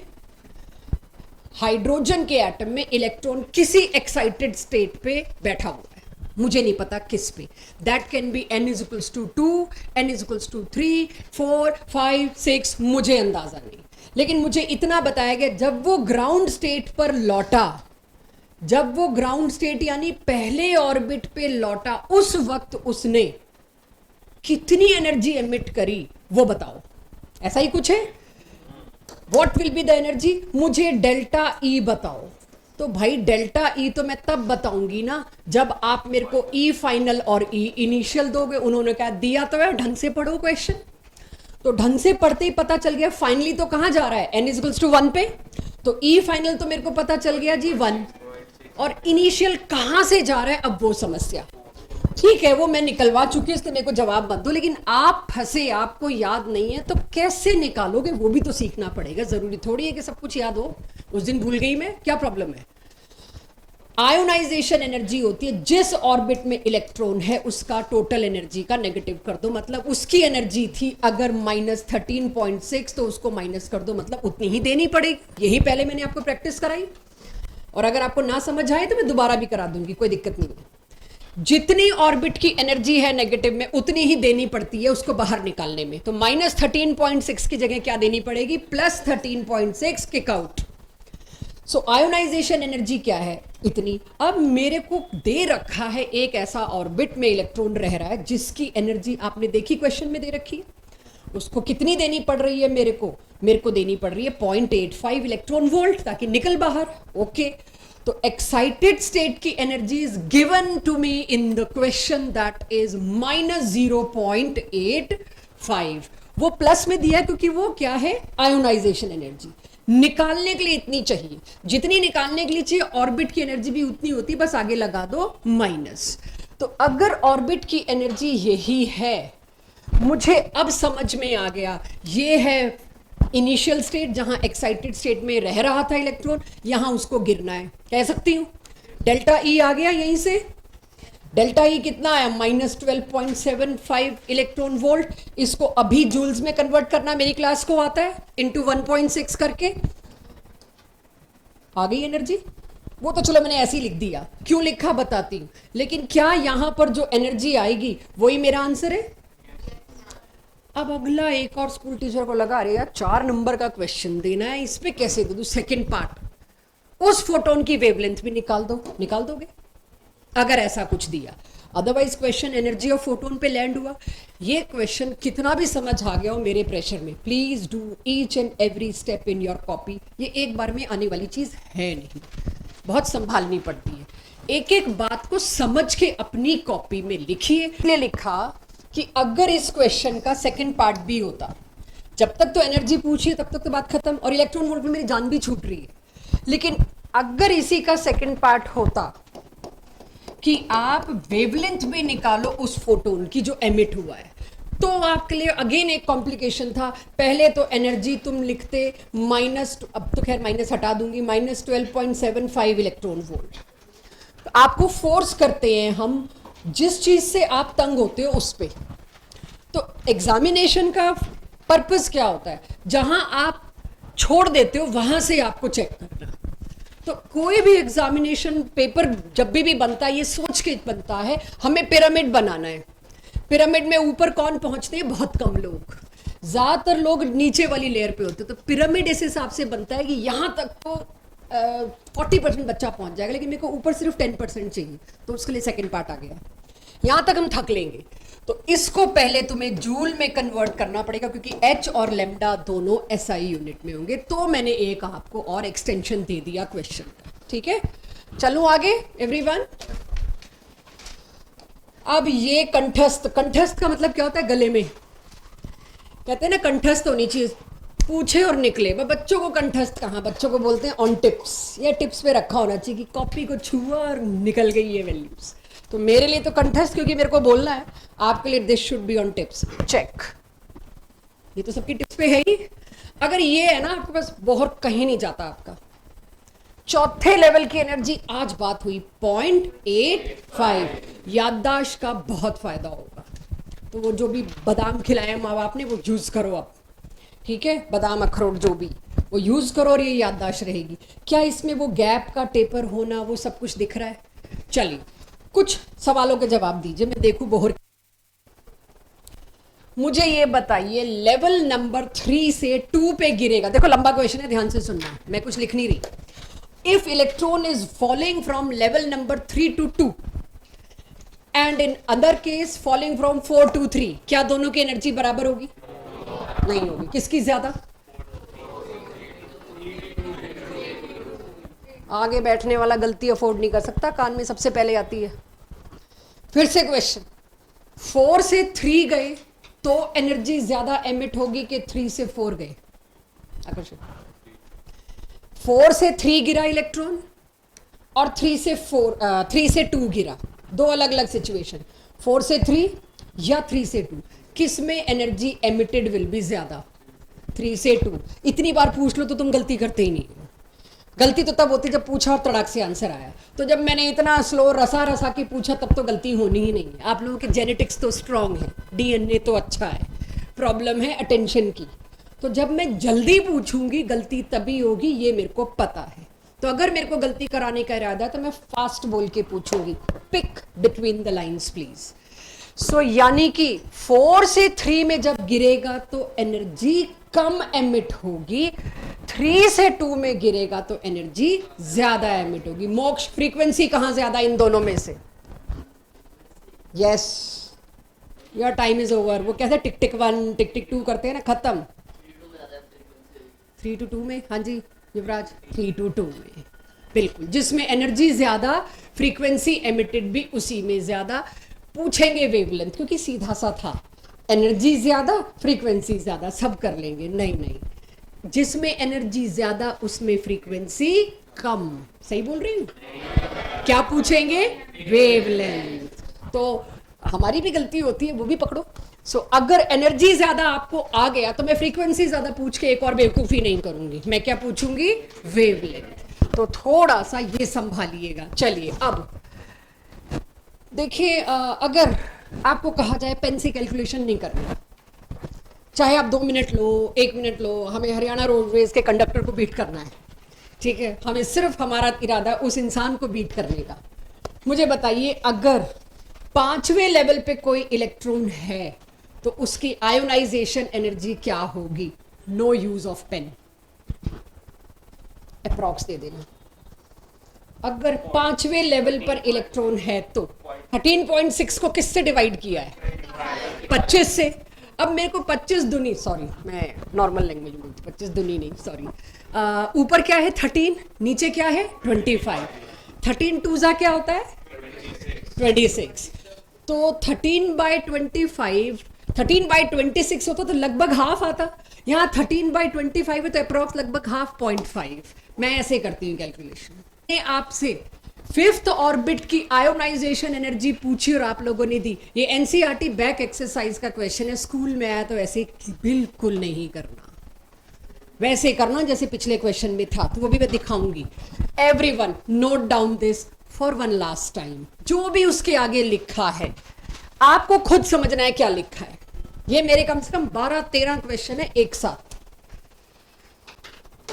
हाइड्रोजन के एटम में इलेक्ट्रॉन किसी एक्साइटेड स्टेट पे बैठा हुआ है, मुझे नहीं पता किस पे। That can be n=2, n=3, 4, 5, 6, मुझे अंदाजा नहीं, लेकिन मुझे इतना बताया गया जब वो ग्राउंड स्टेट पर लौटा, जब वो ग्राउंड स्टेट यानी पहले ऑर्बिट पे लौटा, उस वक्त उसने कितनी एनर्जी एमिट करी वो बताओ। ऐसा ही कुछ है। What will be the energy? मुझे डेल्टा ई बताओ। तो भाई डेल्टा ई तो मैं तब बताऊंगी ना जब आप मेरे को ई फाइनल और ई इनिशियल दोगे। उन्होंने क्या दिया तो है, ढंग से पढ़ो क्वेश्चन। तो ढंग से पढ़ते ही पता चल गया फाइनली तो कहां जा रहा है, n=1 पे। तो ई फाइनल तो मेरे को पता चल गया जी 1, और इनिशियल कहां से जा रहा है अब वो समस्या। ठीक है वो मैं निकलवा चुकी हूं, इसलिए मेरे को जवाब मत दो। लेकिन आप फंसे, आपको याद नहीं है तो कैसे निकालोगे वो भी तो सीखना पड़ेगा। जरूरी थोड़ी है कि सब कुछ याद हो। उस दिन भूल गई मैं, क्या प्रॉब्लम है? आयोनाइजेशन एनर्जी होती है जिस ऑर्बिट में इलेक्ट्रॉन है उसका टोटल एनर्जी का नेगेटिव कर दो, मतलब उसकी एनर्जी थी अगर -13.6 तो उसको माइनस कर दो, मतलब उतनी ही देनी पड़ेगी। यही पहले मैंने आपको प्रैक्टिस कराई, और अगर आपको ना समझ आए तो मैं दोबारा भी करा दूंगी, कोई दिक्कत नहीं है। जितनी ऑर्बिट की एनर्जी है नेगेटिव में उतनी ही देनी पड़ती है उसको बाहर निकालने में। तो -13.6 की जगह क्या देनी पड़ेगी? +13.6 किक आउट। सो आयोनाइजेशन एनर्जी क्या है? इतनी। अब मेरे को दे रखा है एक ऐसा ऑर्बिट में इलेक्ट्रॉन रह रहा है जिसकी एनर्जी आपने देखी क्वेश्चन में दे रखी है। उसको कितनी देनी पड़ रही है मेरे को देनी पड़ रही है 0.85 इलेक्ट्रॉन वोल्ट, ताकि निकल बाहर। ओके तो एक्साइटेड स्टेट की energy is given to me in the question that is -0.85। वो प्लस में दिया क्योंकि वो क्या है? Ionization energy. निकालने के लिए इतनी चाहिए, जितनी निकालने के लिए चाहिए ऑर्बिट की एनर्जी भी उतनी होती, बस आगे लगा दो माइनस। तो अगर ऑर्बिट की एनर्जी यही है मुझे अब समझ में आ गया, ये है इनिशियल स्टेट जहां एक्साइटेड स्टेट में रह रहा था इलेक्ट्रॉन, यहां उसको गिरना है, कह सकती हूं। डेल्टा ई आ गया यहीं से, डेल्टा ई कितना है, -12.75 इलेक्ट्रॉन वोल्ट। इसको अभी जूल्स में कन्वर्ट करना मेरी क्लास को आता है, इंटू 1.6 करके आ गई एनर्जी। वो तो चलो मैंने ऐसे ही लिख दिया, क्यों लिखा बताती हूं। लेकिन क्या यहां पर जो एनर्जी आएगी वही मेरा आंसर है। अब अगला एक और स्कूल टीचर को लगा, अरे यार 4 नंबर का क्वेश्चन देना है, इस पे कैसे दे दूं सेकंड पार्ट, उस फोटोन की वेवलेंथ भी निकाल दो। निकाल दोगे अगर ऐसा कुछ दिया। Otherwise question energy of photon पे लैंड हुआ। ये क्वेश्चन कितना भी समझ आ गया हो मेरे प्रेशर में, please do each and every step in your copy. ये एक बार में आने वाली चीज है नहीं, बहुत संभालनी पड़ती है। एक एक बात को समझ के अपनी कॉपी में लिखिए। इसलिए लिखा कि अगर इस क्वेश्चन का सेकंड पार्ट भी होता, जब तक तो एनर्जी पूछिए तब तक तो बात खत्म, और इलेक्ट्रॉन वोल्ट में मेरी जान भी छूट रही है। लेकिन अगर इसी का सेकंड पार्ट होता कि आप वेवलेंथ भी निकालो उस फोटोन की जो एमिट हुआ है, तो आपके लिए अगेन एक कॉम्प्लिकेशन था। पहले तो एनर्जी तुम लिखते माइनस, अब तो खैर माइनस हटा दूंगी, -12.75 इलेक्ट्रॉन वोल्ट। तो आपको फोर्स करते हैं हम जिस चीज से आप तंग होते हो उस पे। तो एग्जामिनेशन का पर्पस क्या होता है, जहां आप छोड़ देते हो वहां से आपको चेक करना। तो कोई भी एग्जामिनेशन पेपर जब भी बनता है, ये सोच के बनता है हमें पिरामिड बनाना है। पिरामिड में ऊपर कौन पहुंचते हैं, बहुत कम लोग, ज्यादातर लोग नीचे वाली लेयर पे होते हैं। तो पिरामिड इस हिसाब से बनता है कि यहां तक तो 40% बच्चा पहुंच जाएगा, लेकिन मेरे को ऊपर सिर्फ 10% चाहिए, तो उसके लिए सेकंड पार्ट आ गया। यहां तक हम थक लेंगे। तो इसको पहले तुम्हें जूल में कन्वर्ट करना पड़ेगा, क्योंकि एच और लेमडा दोनों एसआई यूनिट में होंगे। तो मैंने एक आपको और एक्सटेंशन दे दिया क्वेश्चन का, ठीक है। चलो आगे एवरीवन। अब ये कंठस्थ, कंठस्थ का मतलब क्या होता है, गले में कहते हैं ना कंठस्थ होनी चाहिए, पूछे और निकले। बच्चों को कंठस्थ कहाँ, बच्चों को बोलते हैं ऑन टिप्स। ये टिप्स पे रखा होना चाहिए कि कॉपी को छुआ और निकल गई ये वैल्यूज। तो मेरे लिए तो कंठस्थ, क्योंकि मेरे को बोलना है, आपके लिए this should be on tips. Check, ये तो सबकी टिप्स पे है ही। अगर ये है ना आपके पास, बहुत कहीं नहीं जाता आपका। चौथे लेवल की एनर्जी, आज बात हुई 0.85, याददाश्त का बहुत फायदा होगा। तो वो जो भी बादाम खिलाए माँ बाप ने वो यूज करो अब, ठीक है, बादाम अखरोट जो भी वो यूज करो और ये याददाश्त रहेगी। क्या इसमें वो गैप का टेपर होना वो सब कुछ दिख रहा है। चलिए कुछ सवालों के जवाब दीजिए, मैं देखूं बोहर। मुझे ये बताइए, लेवल नंबर 3 से 2 पे गिरेगा। देखो लंबा क्वेश्चन है, ध्यान से सुनना, मैं कुछ लिख नहीं रही। If electron is falling from level number 3 to 2 and in other case falling from 4 to 3, क्या दोनों की एनर्जी बराबर होगी? नहीं होगी। किसकी ज्यादा? आगे बैठने वाला गलती अफोर्ड नहीं कर सकता, कान में सबसे पहले आती है। फिर से क्वेश्चन, 4 से 3 गए तो एनर्जी ज्यादा एमिट होगी कि 3 से 4 गए? आकर्षण, 4 से 3 गिरा इलेक्ट्रॉन और 3 से 2 गिरा, दो अलग अलग सिचुएशन। 4 से 3 या 3 से 2, किस में एनर्जी एमिटेड विल बी ज्यादा? 3 से 2। इतनी बार पूछ लो तो तुम गलती करते ही नहीं हो। गलती तो तब होती जब पूछा और तड़ाक से आंसर आया। तो जब मैंने इतना स्लो रसा रसा के पूछा तब तो गलती होनी ही नहीं है। आप लोगों के जेनेटिक्स तो स्ट्रांग है, डीएनए तो अच्छा है, प्रॉब्लम है अटेंशन की। तो जब मैं जल्दी पूछूंगी गलती तभी होगी, ये मेरे को पता है। तो अगर मेरे को गलती कराने का इरादा है तो मैं फास्ट बोल के पूछूंगी, pick between the lines please. So यानी कि 4 से 3 में जब गिरेगा तो एनर्जी कम एमिट होगी, 3 से 2 में गिरेगा तो एनर्जी ज्यादा एमिट होगी। मोक्ष, फ्रीक्वेंसी कहां ज्यादा इन दोनों में से? Yes, your time is over. वो कैसे टिक टिक 1 टिक टिक 2 करते हैं ना, खत्म। 3 to 2 में, हाँ जी युवराज, 3 to 2 में बिल्कुल, जिसमें एनर्जी ज्यादा, फ्रीक्वेंसी एमिटेड भी उसी में ज्यादा। पूछेंगे वेवलेंथ, क्योंकि सीधा सा था, एनर्जी ज्यादा फ्रीक्वेंसी ज्यादा, सब कर लेंगे। नहीं नहीं, जिसमें एनर्जी ज्यादा उसमें फ्रीक्वेंसी कम। सही बोल रही हूँ? क्या पूछेंगे? वेवलेंथ। तो हमारी भी गलती होती है, वो भी पकड़ो। सो अगर एनर्जी ज्यादा आपको आ गया तो मैं फ्रीक्वेंसी ज्यादा पूछ के एक और बेवकूफी नहीं करूंगी, मैं क्या पूछूंगी, वेवलेंथ। तो थोड़ा सा ये संभालिएगा। चलिए अब देखिए, अगर आपको कहा जाए पेन से कैलकुलेशन नहीं करना, चाहे आप 2 मिनट लो, 1 मिनट लो, हमें हरियाणा रोडवेज के कंडक्टर को बीट करना है, ठीक है, हमें सिर्फ हमारा इरादा उस इंसान को बीट करने का। मुझे बताइए, अगर 5वें लेवल पे कोई इलेक्ट्रॉन है तो उसकी आयोनाइजेशन एनर्जी क्या होगी? No use of pen, approx दे देना। अगर 5वें लेवल पर इलेक्ट्रॉन है तो 13.6 को किससे डिवाइड किया है? 25 से। अब मेरे को 25 दुनी, सॉरी मैं नॉर्मल लैंग्वेज में बोलती, 25 दुनी नहीं, सॉरी, ऊपर क्या है 13, नीचे क्या है 25। 13 टूजा क्या होता है 26। तो 13/25, 13/26 होता तो लगभग हाफ आता। यहाँ 13/25 है तो अप्रॉक्स लगभग हाफ 0.5। मैं ऐसे करती हूँ कैलकुलेशन। आपसे 5th ऑर्बिट की आयोनाइजेशन एनर्जी पूछी और आप लोगों ने दी। ये एनसीईआरटी बैक एक्सरसाइज का क्वेश्चन है, स्कूल में आया तो ऐसे बिल्कुल नहीं करना, वैसे करना जैसे पिछले क्वेश्चन में था, तो वो भी मैं दिखाऊंगी। Everyone note down this for one last time. जो भी उसके आगे लिखा है आपको खुद समझना है क्या लिखा है। ये मेरे कम से कम 12-13 क्वेश्चन है एक साथ।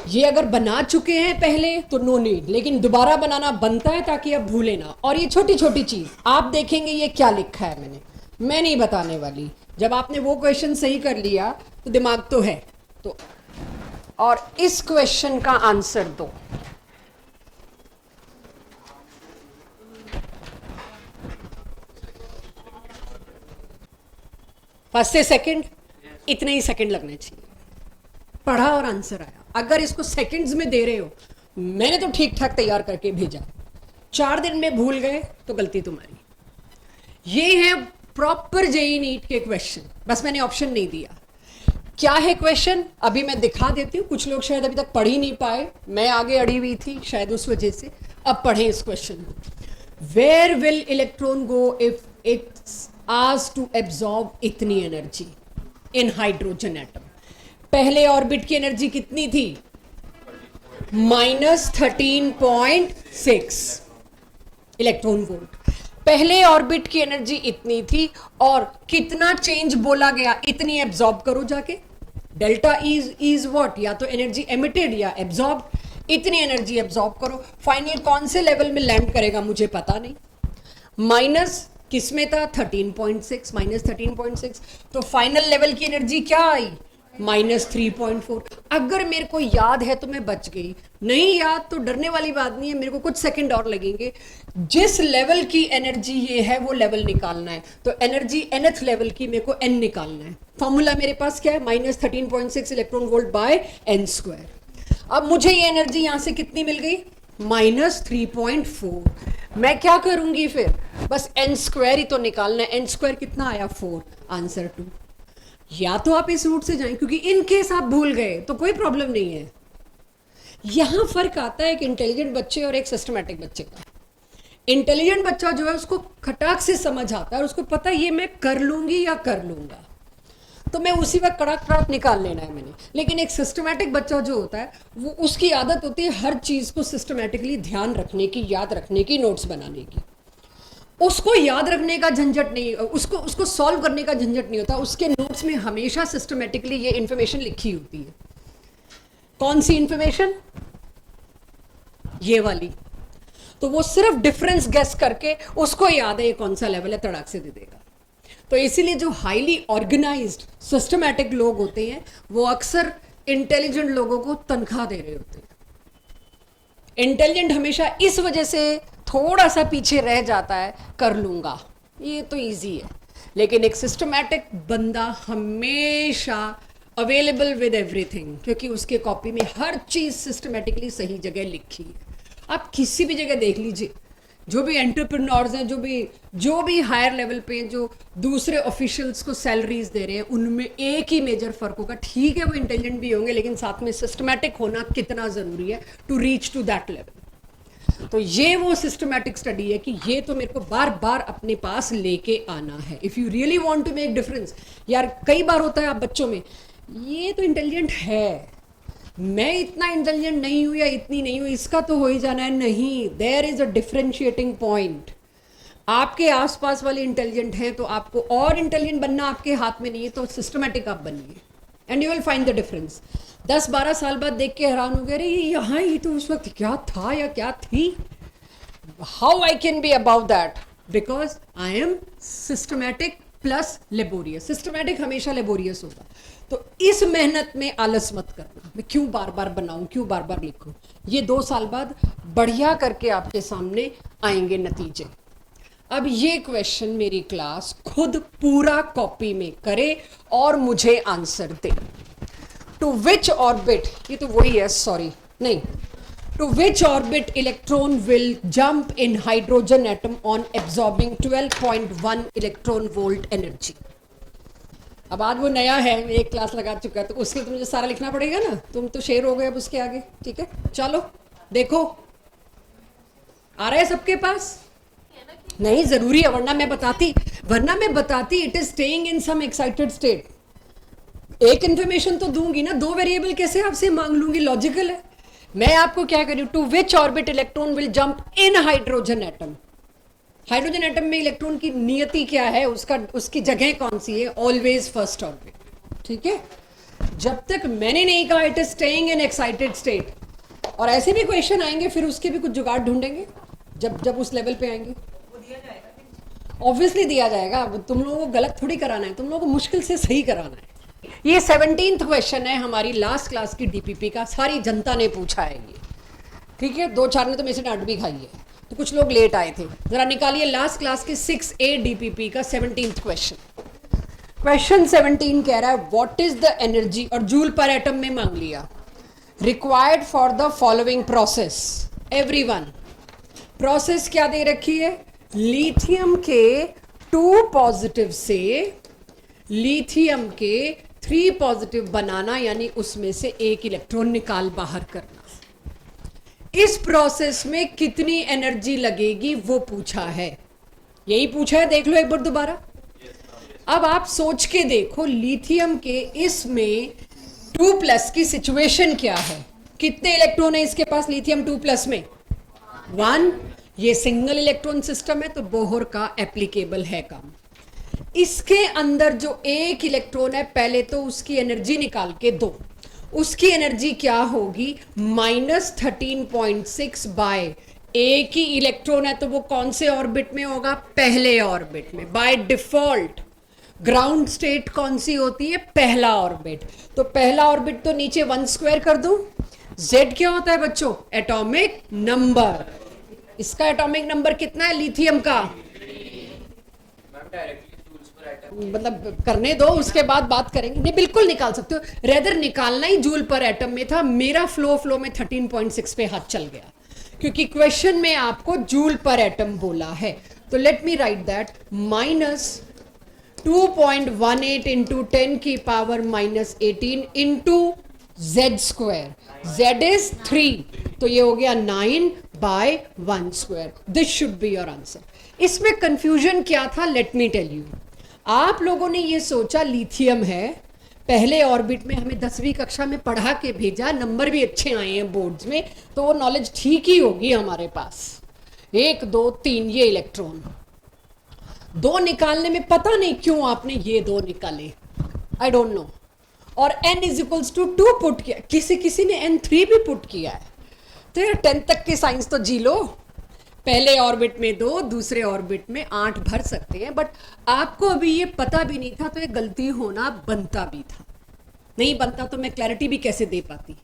ये अगर बना चुके हैं पहले तो नो नीड, लेकिन दोबारा बनाना बनता है ताकि आप भूले ना। और ये छोटी छोटी चीज आप देखेंगे ये क्या लिखा है, मैं नहीं बताने वाली। जब आपने वो क्वेश्चन सही कर लिया तो दिमाग तो है तो। और इस क्वेश्चन का आंसर दो। फर्स्ट से सेकंड इतने ही सेकंड लगने चाहिए। पढ़ा और आंसर आया। अगर इसको सेकंड्स में दे रहे हो, मैंने तो ठीक ठाक तैयार करके भेजा, 4 दिन में भूल गए तो गलती तुम्हारी। ये है प्रॉपर जेईई नीट के क्वेश्चन, बस मैंने ऑप्शन नहीं दिया। क्या है क्वेश्चन अभी मैं दिखा देती हूँ। कुछ लोग शायद अभी तक पढ़ ही नहीं पाए, मैं आगे अड़ी हुई थी शायद उस वजह से। अब पढ़ें इस क्वेश्चन को। Where will electron go if it's asked to absorb इतनी एनर्जी इन हाइड्रोजन एटम? पहले ऑर्बिट की एनर्जी कितनी थी? -13.6 इलेक्ट्रॉन वोल्ट। पहले ऑर्बिट की एनर्जी इतनी थी और कितना चेंज बोला गया? इतनी एब्जॉर्ब करो जाके। Delta is what? या तो एनर्जी एमिटेड या एब्जॉर्ब। इतनी एनर्जी एब्जॉर्ब करो। फाइनल कौन से लेवल में लैंड करेगा मुझे पता नहीं। माइनस किसमें था? 13.6, -13.6। तो फाइनल लेवल की एनर्जी क्या आई? -3.4। अगर मेरे को याद है तो मैं बच गई, नहीं याद तो डरने वाली बात नहीं है, मेरे को कुछ सेकंड और लगेंगे। जिस लेवल की एनर्जी ये है वो लेवल निकालना है। तो एनर्जी nth लेवल की मेरे को n निकालना है। फॉर्मूला मेरे पास क्या है? -13.6 इलेक्ट्रॉन वोल्ट बाय n²। अब मुझे ये एनर्जी यहां से कितनी मिल गई? -3.4। मैं क्या करूंगी फिर? बस n² ही तो निकालना है। n² कितना आया? 4। आंसर 2। या तो आप इस रूट से जाएं, क्योंकि इन केस आप भूल गए तो कोई प्रॉब्लम नहीं है। यहां फर्क आता है एक इंटेलिजेंट बच्चे और एक सिस्टमैटिक बच्चे का। इंटेलिजेंट बच्चा जो है उसको खटाक से समझ आता है और उसको पता है ये मैं कर लूंगी या कर लूंगा, तो मैं उसी वक्त कड़ाक कड़ाक निकाल लेना है मैंने। लेकिन एक सिस्टमैटिक बच्चा जो होता है वो, उसकी आदत होती है हर चीज को सिस्टमैटिकली ध्यान रखने की, याद रखने की, नोट्स बनाने की। उसको याद रखने का झंझट नहीं, उसको सॉल्व करने का झंझट नहीं होता। उसके नोट्स में हमेशा सिस्टमैटिकली ये इंफॉर्मेशन लिखी होती है। कौन सी इंफॉर्मेशन? ये वाली। तो वो सिर्फ डिफरेंस गेस करके उसको याद है ये कौन सा लेवल है, तड़ाक से दे देगा। तो इसीलिए जो हाईली ऑर्गेनाइज्ड सिस्टमैटिक लोग होते हैं वो अक्सर इंटेलिजेंट लोगों को तनख्वाह दे रहे होते हैं। इंटेलिजेंट हमेशा इस वजह से थोड़ा सा पीछे रह जाता है, कर लूंगा ये तो इजी है। लेकिन एक सिस्टमैटिक बंदा हमेशा अवेलेबल विद एवरीथिंग, क्योंकि उसके कॉपी में हर चीज सिस्टमैटिकली सही जगह लिखी है। आप किसी भी जगह देख लीजिए, जो भी एंटरप्रेन्योर्स हैं, जो भी हायर लेवल पे जो दूसरे ऑफिशियल्स को सैलरीज दे रहे हैं, उनमें एक ही मेजर फर्क होगा। ठीक है वो इंटेलिजेंट भी होंगे, लेकिन साथ में सिस्टमैटिक होना कितना जरूरी है to reach to that level. तो ये वो सिस्टमैटिक स्टडी है कि ये तो मेरे को बार बार अपने पास लेके आना है if you really want to make difference. यार कई बार होता है आप बच्चों में, ये तो इंटेलिजेंट है, मैं इतना इंटेलिजेंट नहीं हूँ या इतनी नहीं हूँ, इसका तो हो ही जाना है। नहीं, there is a differentiating point. आपके आसपास वाले इंटेलिजेंट हैं तो आपको और इंटेलिजेंट बनना आपके हाथ में नहीं है, तो सिस्टमैटिक आप बनिए and you will find the difference. 10-12 साल बाद देख के हैरान हो गए, अरे ये यहाँ ही तो उस वक्त क्या था या क्या थी। How I can be about that, because I M systematic plus laborious. Systematic हमेशा लेबोरियस होगा, तो इस मेहनत में आलस मत करना, मैं क्यों बार बार बनाऊं, क्यों बार बार लिखूं। ये 2 साल बाद बढ़िया करके आपके सामने आएंगे नतीजे। अब ये क्वेश्चन मेरी क्लास खुद पूरा कॉपी में करे और मुझे आंसर दे। टू विच ऑर्बिट, ये तो वही है, सॉरी नहीं, to which orbit electron will jump in hydrogen atom on absorbing 12.1 electron volt energy. अब आज वो नया है, एक क्लास लगा चुका है, तो उसके लिए तो मुझे सारा लिखना पड़ेगा ना, तुम तो शेर हो गए अब उसके आगे। ठीक है, चलो देखो आ रहा है सबके पास। नहीं जरूरी है, वरना मैं बताती it is staying in some excited state. एक इंफॉर्मेशन तो दूंगी ना, 2 वेरिएबल कैसे आपसे मांग लूंगी, लॉजिकल है। मैं आपको क्या करूँ, to which orbit electron will jump in hydrogen atom. Hydrogen atom में इलेक्ट्रॉन की नियति क्या है, उसकी जगह कौन सी है, ऑलवेज फर्स्ट ऑर्बिट। ठीक है, जब तक मैंने नहीं कहा it is staying in excited state. और ऐसे भी क्वेश्चन आएंगे, फिर उसके भी कुछ जुगाड़ ढूंढेंगे जब उस लेवल पे आएंगे। ऑब्वियसली दिया जाएगा, तुम लोगों को गलत थोड़ी कराना है, तुम लोगों को मुश्किल से सही कराना है। ये 17th क्वेश्चन है हमारी लास्ट क्लास की डीपीपी का, सारी जनता ने पूछा है ये। ठीक है, 2-4 ने तो मेरे से डांट भी खाई है, तो कुछ लोग लेट आए थे। जरा निकालिए लास्ट क्लास के 6A डीपीपी का 17th क्वेश्चन। क्वेश्चन 17 कह रहा है व्हाट इज द एनर्जी, और जूल पर एटम में मांग लिया, required for the following process. Everyone, process क्या दे रखी है, लिथियम के 2 पॉजिटिव से लिथियम के 3 पॉजिटिव बनाना, यानी उसमें से एक इलेक्ट्रॉन निकाल बाहर करना। इस प्रोसेस में कितनी एनर्जी लगेगी वो पूछा है, यही पूछा है, देख लो एक बार दोबारा। अब आप सोच के देखो, लिथियम के इसमें 2+ की सिचुएशन क्या है, कितने इलेक्ट्रॉन है इसके पास लिथियम 2+ में, 1। ये सिंगल इलेक्ट्रॉन सिस्टम है तो बोहर का एप्लीकेबल है काम। इसके अंदर जो एक इलेक्ट्रॉन है, पहले तो उसकी एनर्जी निकाल के दो। उसकी एनर्जी क्या होगी, -13.6 बाय, एक ही इलेक्ट्रॉन है तो वो कौन से ऑर्बिट में होगा, पहले ऑर्बिट में। बाय डिफॉल्ट ग्राउंड स्टेट कौन सी होती है, पहला ऑर्बिट। तो पहला ऑर्बिट तो नीचे 1 स्क्वायर कर दूं। Z क्या होता है बच्चों, एटॉमिक नंबर। इसका एटॉमिक नंबर कितना है लिथियम का, मतलब करने दो, उसके बाद बात करेंगे। नहीं बिल्कुल निकाल सकते हो, रेदर निकालना ही जूल पर एटम में था। मेरा फ्लो में 13.6 पे हाथ चल गया, क्योंकि क्वेश्चन में आपको जूल पर एटम बोला है। तो let me write that, -2.18 into 10 की power -18 into Z square. Z is 3, तो ये हो गया 9 by 1 square. This should be your answer. इसमें कंफ्यूजन क्या था, लेट मी टेल यू। आप लोगों ने ये सोचा लिथियम है पहले ऑर्बिट में, हमें 10वीं कक्षा में पढ़ा के भेजा, नंबर भी अच्छे आए हैं बोर्ड्स में, तो वो नॉलेज ठीक ही होगी हमारे पास। 1 2 3 ये इलेक्ट्रॉन, 2 निकालने में पता नहीं क्यों आपने ये 2 निकाले, आई डोंट नो। और n = 2 पुट किया, किसी ने n3 भी पुट किया है। तो यार 10th तक की साइंस तो जी लो, पहले ऑर्बिट में 2, दूसरे ऑर्बिट में 8 भर सकते हैं। बट आपको अभी ये पता भी नहीं था, तो ये गलती होना बनता भी था। नहीं बनता तो मैं क्लैरिटी भी कैसे दे पाती।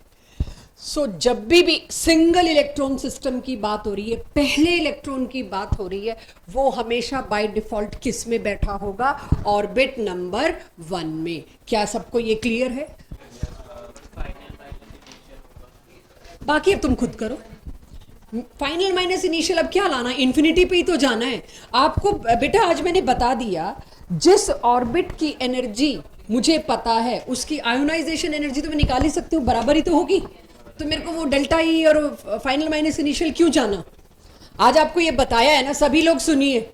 सो जब भी सिंगल इलेक्ट्रॉन सिस्टम की बात हो रही है, पहले इलेक्ट्रॉन की बात हो रही है, वो हमेशा बाय डिफॉल्ट किस में बैठा होगा, ऑर्बिट नंबर 1 में। क्या सबको ये क्लियर है? बाकी अब तुम खुद करो। फाइनल माइनस इनिशियल अब क्या लाना, इन्फिनिटी पे ही तो जाना है आपको। बेटा आज मैंने बता दिया, जिस ऑर्बिट की एनर्जी मुझे पता है उसकी आयोनाइजेशन एनर्जी तो मैं निकाल ही सकती हूँ, बराबर ही तो होगी। तो मेरे को वो डेल्टा ई और फाइनल माइनस इनिशियल क्यों जाना, आज आपको ये बताया है ना, सभी लोग सुनिए,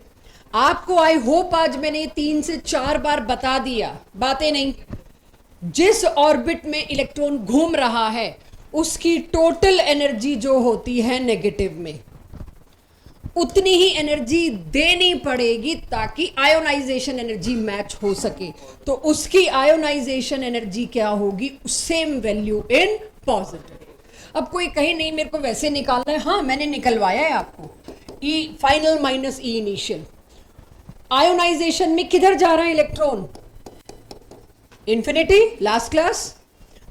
आपको आई होप आज मैंने 3 से 4 बार बता दिया, बातें नहीं। जिस ऑर्बिट में इलेक्ट्रॉन घूम रहा है उसकी टोटल एनर्जी जो होती है नेगेटिव में, उतनी ही एनर्जी देनी पड़ेगी ताकि आयोनाइजेशन एनर्जी मैच हो सके। तो उसकी आयोनाइजेशन एनर्जी क्या होगी? Same value in positive. अब कोई कहे नहीं मेरे को वैसे निकालना है, हाँ मैंने निकलवाया है आपको, E final minus E initial. Ionisation में किधर जा रहा है इलेक्ट्रॉन? Infinity, last class.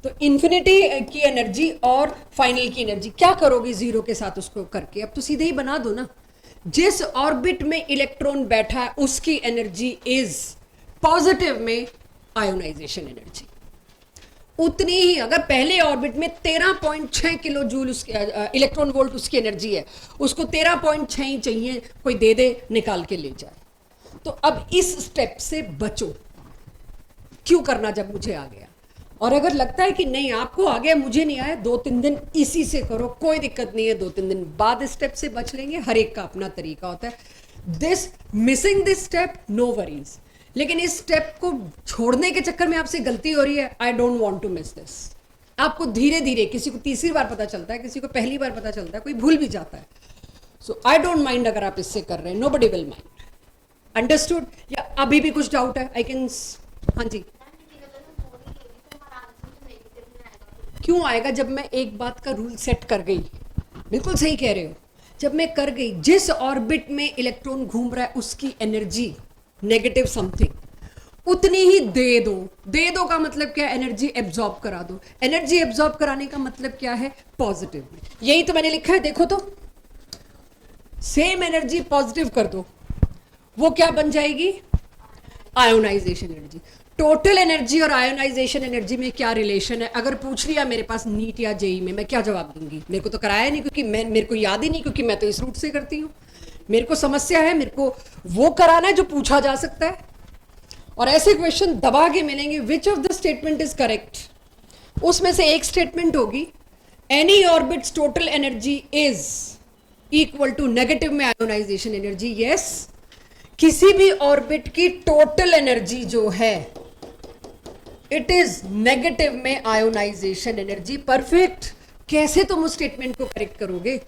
तो इंफिनिटी की एनर्जी और फाइनल की एनर्जी क्या करोगे जीरो के साथ उसको करके? अब तो सीधे ही बना दो ना। जिस ऑर्बिट में इलेक्ट्रॉन बैठा है उसकी एनर्जी इज पॉजिटिव में आयोनाइजेशन एनर्जी उतनी ही। अगर पहले ऑर्बिट में 13.6 किलो जूल उसके इलेक्ट्रॉन वोल्ट उसकी एनर्जी है, उसको 13.6 ही चाहिए, कोई दे दे निकाल के ले जाए। तो अब इस स्टेप से बचो। क्यों करना जब मुझे आ गया? और अगर लगता है कि नहीं आपको आ गया मुझे नहीं आया, 2-3 दिन इसी से करो, कोई दिक्कत नहीं है। 2-3 दिन बाद इस स्टेप से बच लेंगे। हर एक का अपना तरीका होता है। This missing this step no worries, लेकिन इस स्टेप को छोड़ने के चक्कर में आपसे गलती हो रही है। I don't want to miss this. आपको धीरे धीरे, किसी को तीसरी बार पता चलता है, किसी को पहली बार पता चलता है, कोई भूल भी जाता है। सो आई डोंट माइंड अगर आप इससे कर रहे हैं, नोबडी विल माइंड। अंडरस्टूड? या अभी भी कुछ डाउट है? आई कैन, हाँ जी। क्यों आएगा? जब मैं एक बात का रूल सेट कर गई, बिल्कुल सही कह रहे हो, जब मैं कर गई जिस ऑर्बिट में इलेक्ट्रॉन घूम रहा है उसकी एनर्जी नेगेटिव समथिंग, उतनी ही दे दो। दे दो का मतलब क्या? एनर्जी एब्जॉर्ब करा दो। एनर्जी एब्जॉर्ब कराने का मतलब क्या है? पॉजिटिव में। यही तो मैंने लिखा है, देखो तो, सेम एनर्जी पॉजिटिव कर दो, वो क्या बन जाएगी? Ionization energy. टोटल एनर्जी और आयोनाइजेशन एनर्जी में क्या रिलेशन है? अगर पूछ लिया मेरे पास नीट या जेई में, मैं क्या जवाब दूंगी? मेरे को तो कराया नहीं, क्योंकि मेरे को याद ही नहीं, क्योंकि मैं तो इस रूट से करती हूँ। मेरे को समस्या है, मेरे को वो कराना है जो पूछा जा सकता है। और ऐसे क्वेश्चन दबा के मिलेंगे, which of the statement is correct? उसमें से एक स्टेटमेंट होगी, any orbits total energy is equal to negative में आयोनाइजेशन एनर्जी। यस, किसी भी ऑर्बिट की टोटल एनर्जी जो है इट इज नेगेटिव में आयोनाइजेशन एनर्जी। परफेक्ट। कैसे तुम उस स्टेटमेंट को करेक्ट करोगे?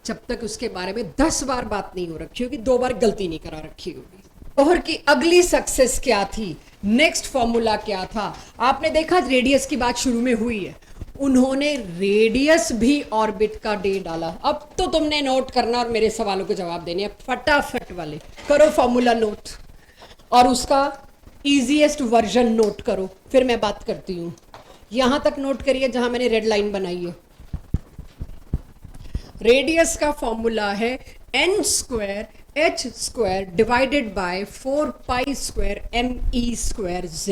जब तक उसके बारे में 10 बार बात नहीं हो रखी होगी, 2 बार गलती नहीं करा रखी होगी। बोहर की अगली सक्सेस क्या थी? नेक्स्ट फॉर्मूला क्या था? आपने देखा रेडियस की बात शुरू में हुई है, उन्होंने रेडियस भी ऑर्बिट का दे डाला। अब तो तुमने नोट करना और मेरे सवालों के जवाब देने हैं फटाफट वाले। करो फॉर्मूला नोट और उसका इजीएस्ट वर्जन नोट करो, फिर मैं बात करती हूं। यहां तक नोट करिए जहां मैंने रेड लाइन बनाई है। रेडियस का फॉर्मूला है n square h square divided by 4 pi square me square z।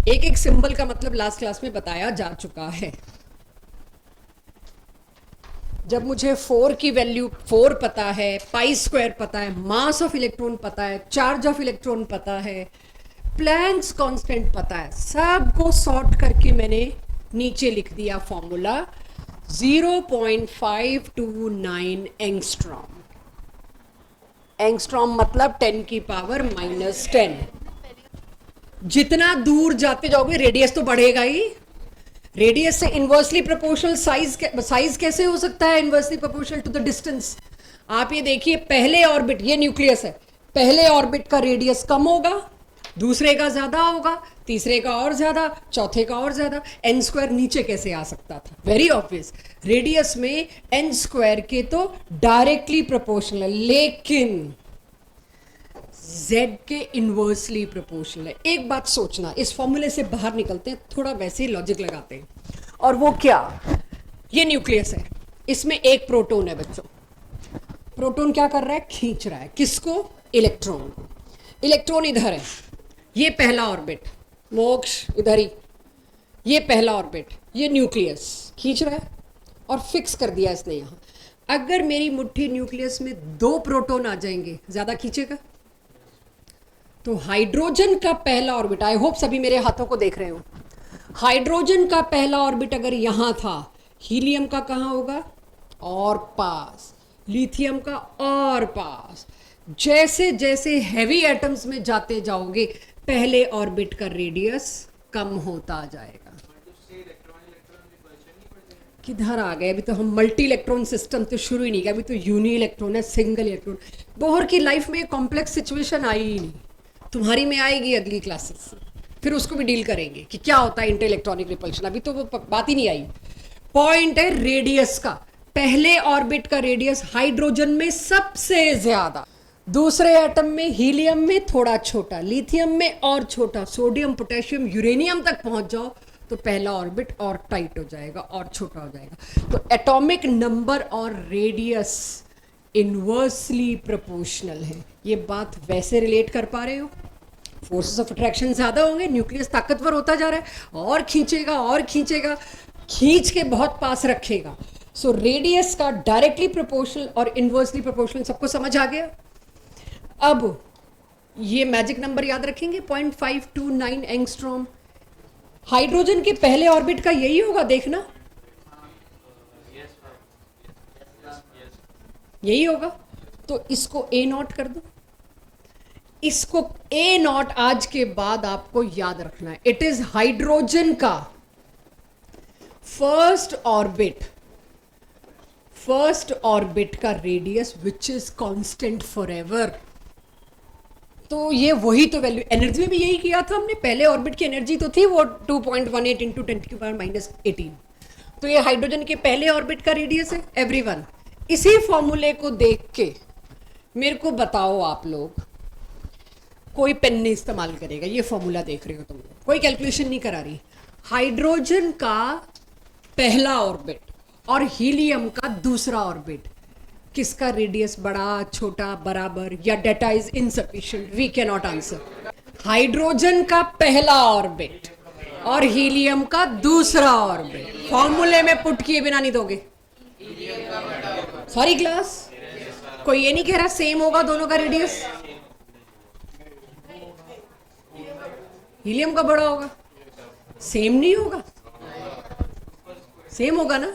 एक एक सिंबल का मतलब लास्ट क्लास में बताया जा चुका है। जब मुझे 4 की वैल्यू 4 पता है, पाई स्क्वायर पता है, मास ऑफ इलेक्ट्रॉन पता है, चार्ज ऑफ इलेक्ट्रॉन पता है, प्लैंक्स कांस्टेंट पता है, सबको सॉर्ट करके मैंने नीचे लिख दिया फॉर्मूला 0.529 एंगस्ट्रॉम। एंगस्ट्रॉम मतलब 10 की पावर -10। जितना दूर जाते जाओगे रेडियस तो बढ़ेगा ही। रेडियस से इनवर्सली प्रोपोर्शनल साइज कैसे हो सकता है? Inversely proportional to the distance. आप ये देखिए, पहले ऑर्बिट, ये न्यूक्लियस है, पहले ऑर्बिट का रेडियस कम होगा, दूसरे का ज्यादा होगा, तीसरे का और ज्यादा, चौथे का और ज्यादा। एन स्क्वायर नीचे कैसे आ सकता था? वेरी ऑब्वियस, रेडियस में एन स्क्वायर के तो डायरेक्टली प्रोपोर्शनल, लेकिन z के इनवर्सली प्रोपोर्शनल है। एक बात सोचना, इस फॉर्मूले से बाहर निकलते हैं, थोड़ा वैसे ही लॉजिक लगाते हैं। और वो क्या? ये न्यूक्लियस है, इसमें एक प्रोटॉन है बच्चों। प्रोटॉन क्या कर रहा है? खींच रहा है किसको? इलेक्ट्रॉन को। इलेक्ट्रॉन इधर है, ये पहला ऑर्बिट, मोक्ष इधर ही, ये पहला ऑर्बिट, ये न्यूक्लियस खींच रहा है और फिक्स कर दिया इसने यहां। अगर मेरी मुट्ठी न्यूक्लियस में 2 प्रोटॉन आ जाएंगे, ज्यादा खींचेगा? तो हाइड्रोजन का पहला ऑर्बिट, आई होप सभी मेरे हाथों को देख रहे हो, हाइड्रोजन का पहला ऑर्बिट अगर यहां था, हीलियम का कहां होगा? और पास। लिथियम का और पास। जैसे जैसे हैवी एटम्स में जाते जाओगे पहले ऑर्बिट का रेडियस कम होता जाएगा। किधर आ गए? अभी तो हम मल्टी इलेक्ट्रॉन सिस्टम तो शुरू ही नहीं किया, अभी तो यूनी इलेक्ट्रॉन है, सिंगल इलेक्ट्रॉन। बोहर की लाइफ में कॉम्प्लेक्स सिचुएशन आई ही नहीं, तुम्हारी में आएगी अगली क्लासेस, फिर उसको भी डील करेंगे कि क्या होता है इंटर इलेक्ट्रॉनिक रिपल्शन, अभी तो वो बात ही नहीं आई। पॉइंट है रेडियस का, पहले ऑर्बिट का रेडियस हाइड्रोजन में सबसे ज्यादा, दूसरे एटम में हीलियम में थोड़ा छोटा, लिथियम में और छोटा, सोडियम पोटेशियम यूरेनियम तक पहुंच जाओ तो पहला ऑर्बिट और टाइट हो जाएगा और छोटा हो जाएगा। तो एटॉमिक नंबर और रेडियस इनवर्सली प्रोपोर्शनल है। ये बात वैसे रिलेट कर पा रहे हो? फोर्सेस ऑफ अट्रैक्शन ज्यादा होंगे, न्यूक्लियस ताकतवर होता जा रहा है और खींचेगा और खींचेगा, खींच के बहुत पास रखेगा। सो रेडियस का डायरेक्टली प्रोपोर्शनल और इनवर्सली प्रोपोर्शनल सबको समझ आ गया। अब ये मैजिक नंबर याद रखेंगे 0.529 एंगस्ट्रॉम। हाइड्रोजन के पहले ऑर्बिट का यही होगा, देखना यही होगा। तो इसको ए नॉट कर दो, इसको ए नॉट आज के बाद आपको याद रखना है। इट इज हाइड्रोजन का फर्स्ट ऑर्बिट का radius which is constant forever. तो ये वही तो वैल्यू, एनर्जी में भी यही किया था हमने। पहले ऑर्बिट की एनर्जी तो थी वो 2.18 इंटू 10⁻⁻18। तो ये हाइड्रोजन के पहले ऑर्बिट का रेडियस है एवरीवन। इसी फॉर्मूले को देख के मेरे को बताओ, आप लोग कोई पेन नहीं इस्तेमाल करेगा, ये फॉर्मूला देख रहे हो तुम लोग, कोई कैलकुलेशन नहीं करा रही। हाइड्रोजन का पहला ऑर्बिट और हीलियम का दूसरा ऑर्बिट, किसका रेडियस बड़ा, छोटा, बराबर, या data is insufficient? We can not answer. Hydrogen का पहला ऑर्बिट और हीलियम का दूसरा ऑर्बिट फॉर्मूले में पुट किए बिना नहीं दोगे। सॉरी क्लास, कोई ये नहीं कह रहा सेम होगा दोनों का रेडियस? हीलियम का बड़ा होगा, सेम नहीं होगा, सेम होगा ना।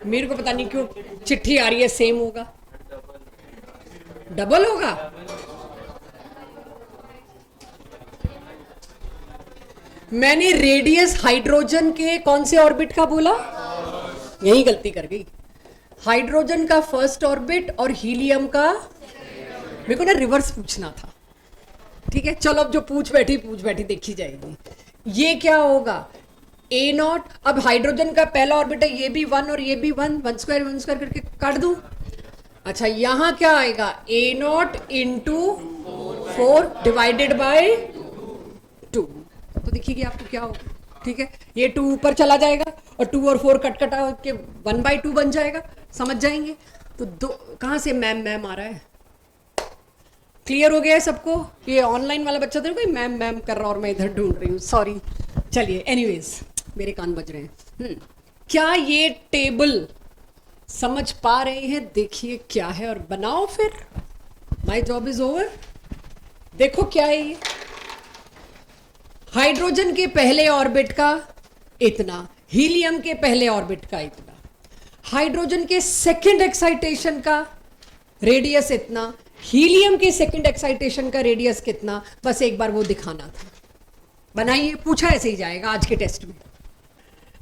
मेरे को पता नहीं क्यों चिट्ठी आ रही है सेम होगा, डबल होगा। मैंने रेडियस हाइड्रोजन के कौन से ऑर्बिट का बोला? यही गलती कर गई। हाइड्रोजन का फर्स्ट ऑर्बिट और हीलियम का, मेरे को ना रिवर्स पूछना था। ठीक है, चलो अब जो पूछ बैठी देखी जाएगी। ये क्या होगा? ए नॉट। अब हाइड्रोजन का पहला ऑर्बिट है, ये भी 1 और ये भी 1, 1 स्क्वायर करके काट दूं। अच्छा, यहां क्या आएगा? ए नॉट इंटू 4 डिवाइडेड बाय 2। तो देखिए आपको क्या होगा। ठीक है, ये 2 ऊपर चला जाएगा और 2 और 4 कट के 1/2 बन जाएगा, समझ जाएंगे। तो दो कहां से मैम आ रहा है? क्लियर हो गया है सबको? ये ऑनलाइन वाला बच्चा था कोई मैम कर रहा और मैं इधर ढूंढ रही हूँ, सॉरी। चलिए, एनीवेज मेरे कान बज रहे हैं। क्या ये टेबल समझ पा रहे हैं? देखिए क्या है और बनाओ फिर। My job is over. देखो क्या है ये। हाइड्रोजन के पहले ऑर्बिट का इतना, हीलियम के पहले ऑर्बिट का इतना, हाइड्रोजन के सेकंड एक्साइटेशन का रेडियस इतना, हीलियम के सेकंड एक्साइटेशन का रेडियस कितना, बस एक बार वो दिखाना था। बनाइए, पूछा ऐसे ही जाएगा आज के टेस्ट में।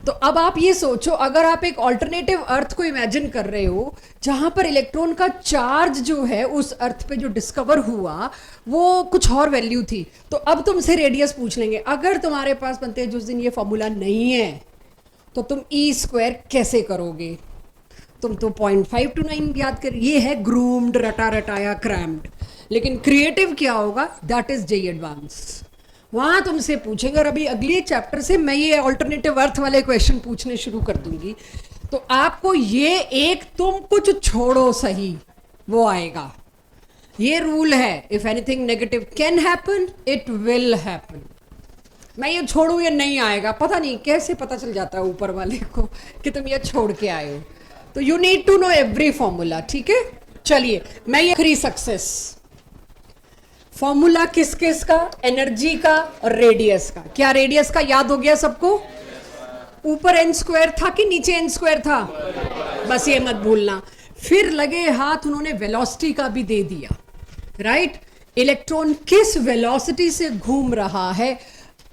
तो अब आप ये सोचो, अगर आप एक ऑल्टरनेटिव अर्थ को इमेजिन कर रहे हो जहां पर इलेक्ट्रॉन का चार्ज जो है उस अर्थ पे जो डिस्कवर हुआ वो कुछ और वैल्यू थी, तो अब तुमसे रेडियस पूछ लेंगे। अगर तुम्हारे पास बनते हैं जिस दिन ये फॉर्मूला नहीं है तो तुम E² कैसे करोगे? तुम तो 0.529 याद कर, ये है ग्रूम्ड, रटा रटाया, क्रैम्ड। लेकिन क्रिएटिव क्या होगा? That is JEE advance. वहां तुमसे पूछेंगे। और अभी अगले चैप्टर से मैं ये ऑल्टरनेटिव अर्थ वाले क्वेश्चन पूछने शुरू कर दूंगी, तो आपको ये एक तुम कुछ छोड़ो सही वो आएगा। ये रूल है, if anything negative can happen it will happen. मैं ये छोड़ू ये नहीं आएगा, पता नहीं कैसे पता चल जाता है ऊपर वाले को कि तुम ये छोड़ के आए हो। तो you need to know every formula. ठीक है, चलिए मैं ये 3 सक्सेस फॉर्मूला किस किस का? एनर्जी का और रेडियस का। क्या रेडियस का याद हो गया सबको? ऊपर एन स्क्वायर था कि नीचे एन स्क्वायर था? बस ये मत भूलना। फिर लगे हाथ उन्होंने वेलोसिटी का भी दे दिया, राइट? इलेक्ट्रॉन किस वेलोसिटी से घूम रहा है,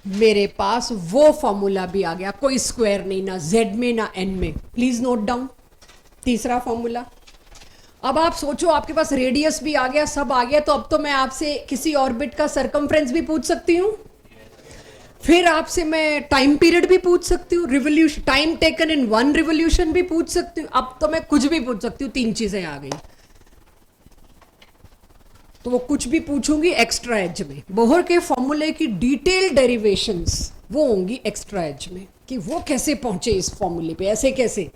मेरे पास वो फॉर्मूला भी आ गया। कोई स्क्वायर नहीं, ना जेड में ना एन में। प्लीज नोट डाउन तीसरा फॉर्मूला। अब आप सोचो, आपके पास रेडियस भी आ गया, सब आ गया, तो अब तो मैं आपसे किसी ऑर्बिट का सरकमफ्रेंस भी पूछ सकती हूँ, फिर आपसे मैं टाइम पीरियड भी पूछ सकती हूँ, revolution, time taken in one revolution भी पूछ सकती हूँ। अब तो मैं कुछ भी पूछ सकती हूँ, तीन चीजें आ गई। तो वो कुछ भी पूछूंगी एक्स्ट्रा एज में। बोहर के फॉर्मूले की डिटेल डेरिवेशंस वो होंगी एक्स्ट्रा एज में, कि वो कैसे पहुंचे इस फॉर्मूले पे, ऐसे कैसे,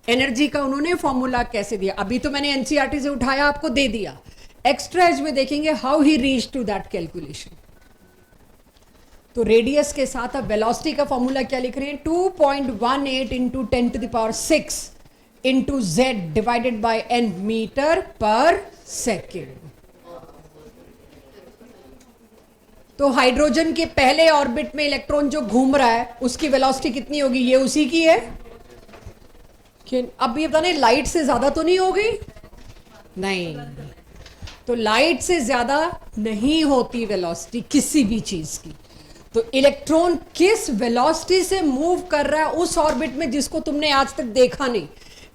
एनर्जी का उन्होंने फॉर्मूला कैसे दिया। अभी तो मैंने एनसीईआरटी से उठाया, आपको दे दिया। एक्स्ट्रा एज में देखेंगे how he reach to that calculation. तो रेडियस के साथ अब वेलोसिटी का फॉर्मूला क्या लिख रहे हैं? 2.18 into 10 to the power 6 into Z divided by n metre per second. तो हाइड्रोजन के पहले ऑर्बिट में इलेक्ट्रॉन जो घूम रहा है उसकी वेलोसिटी कितनी होगी? ये उसी की है कि अब ये पता नहीं लाइट से ज्यादा तो नहीं होगी? नहीं, तो लाइट से ज्यादा नहीं होती वेलोसिटी किसी भी चीज की। तो इलेक्ट्रॉन किस वेलोसिटी से मूव कर रहा है उस ऑर्बिट में जिसको तुमने आज तक देखा नहीं।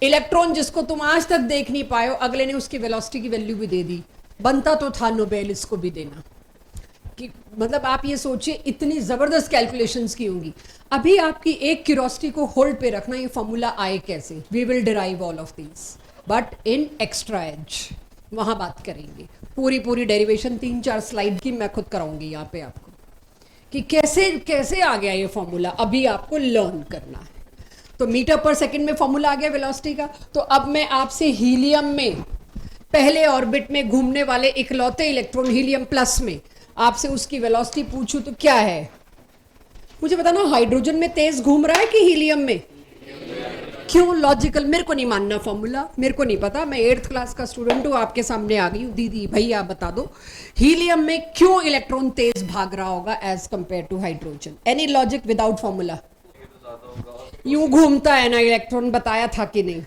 इलेक्ट्रॉन जिसको तुम आज तक देख नहीं पाए हो, अगले ने उसकी वेलोसिटी की वैल्यू भी दे दी। बनता तो था नोबेल इसको भी देना। कि मतलब आप ये सोचिए, इतनी जबरदस्त कैलकुलेशंस की होंगी। अभी आपकी एक क्यूरोसिटी को होल्ड पे रखना, ये फॉर्मूला आए कैसे। We will derive all of these but in extra edge, वहां बात करेंगे। पूरी डेरिवेशन 3-4 स्लाइड की मैं खुद कराऊंगी यहाँ पे आपको, कि कैसे कैसे आ गया ये फॉर्मूला। अभी आपको लर्न करना है। तो मीटर पर सेकंड में फॉर्मूला आ गया वेलोसिटी का। तो अब मैं आपसे हीलियम में पहले ऑर्बिट में घूमने वाले इकलौते इलेक्ट्रॉन हीलियम प्लस में आपसे उसकी वेलोसिटी पूछूं तो क्या है? मुझे बताना, हाइड्रोजन में तेज घूम रहा है कि हीलियम में? क्यों? लॉजिकल। मेरे को नहीं मानना फॉर्मूला, मेरे को नहीं पता। मैं 8th क्लास का स्टूडेंट हूं, आपके सामने आ गई हूं। दीदी भैया बता दो, हीलियम में क्यों इलेक्ट्रॉन तेज भाग रहा होगा as compare to hydrogen? Any logic without formula? यूं घूमता है ना इलेक्ट्रॉन, बताया था कि नहीं?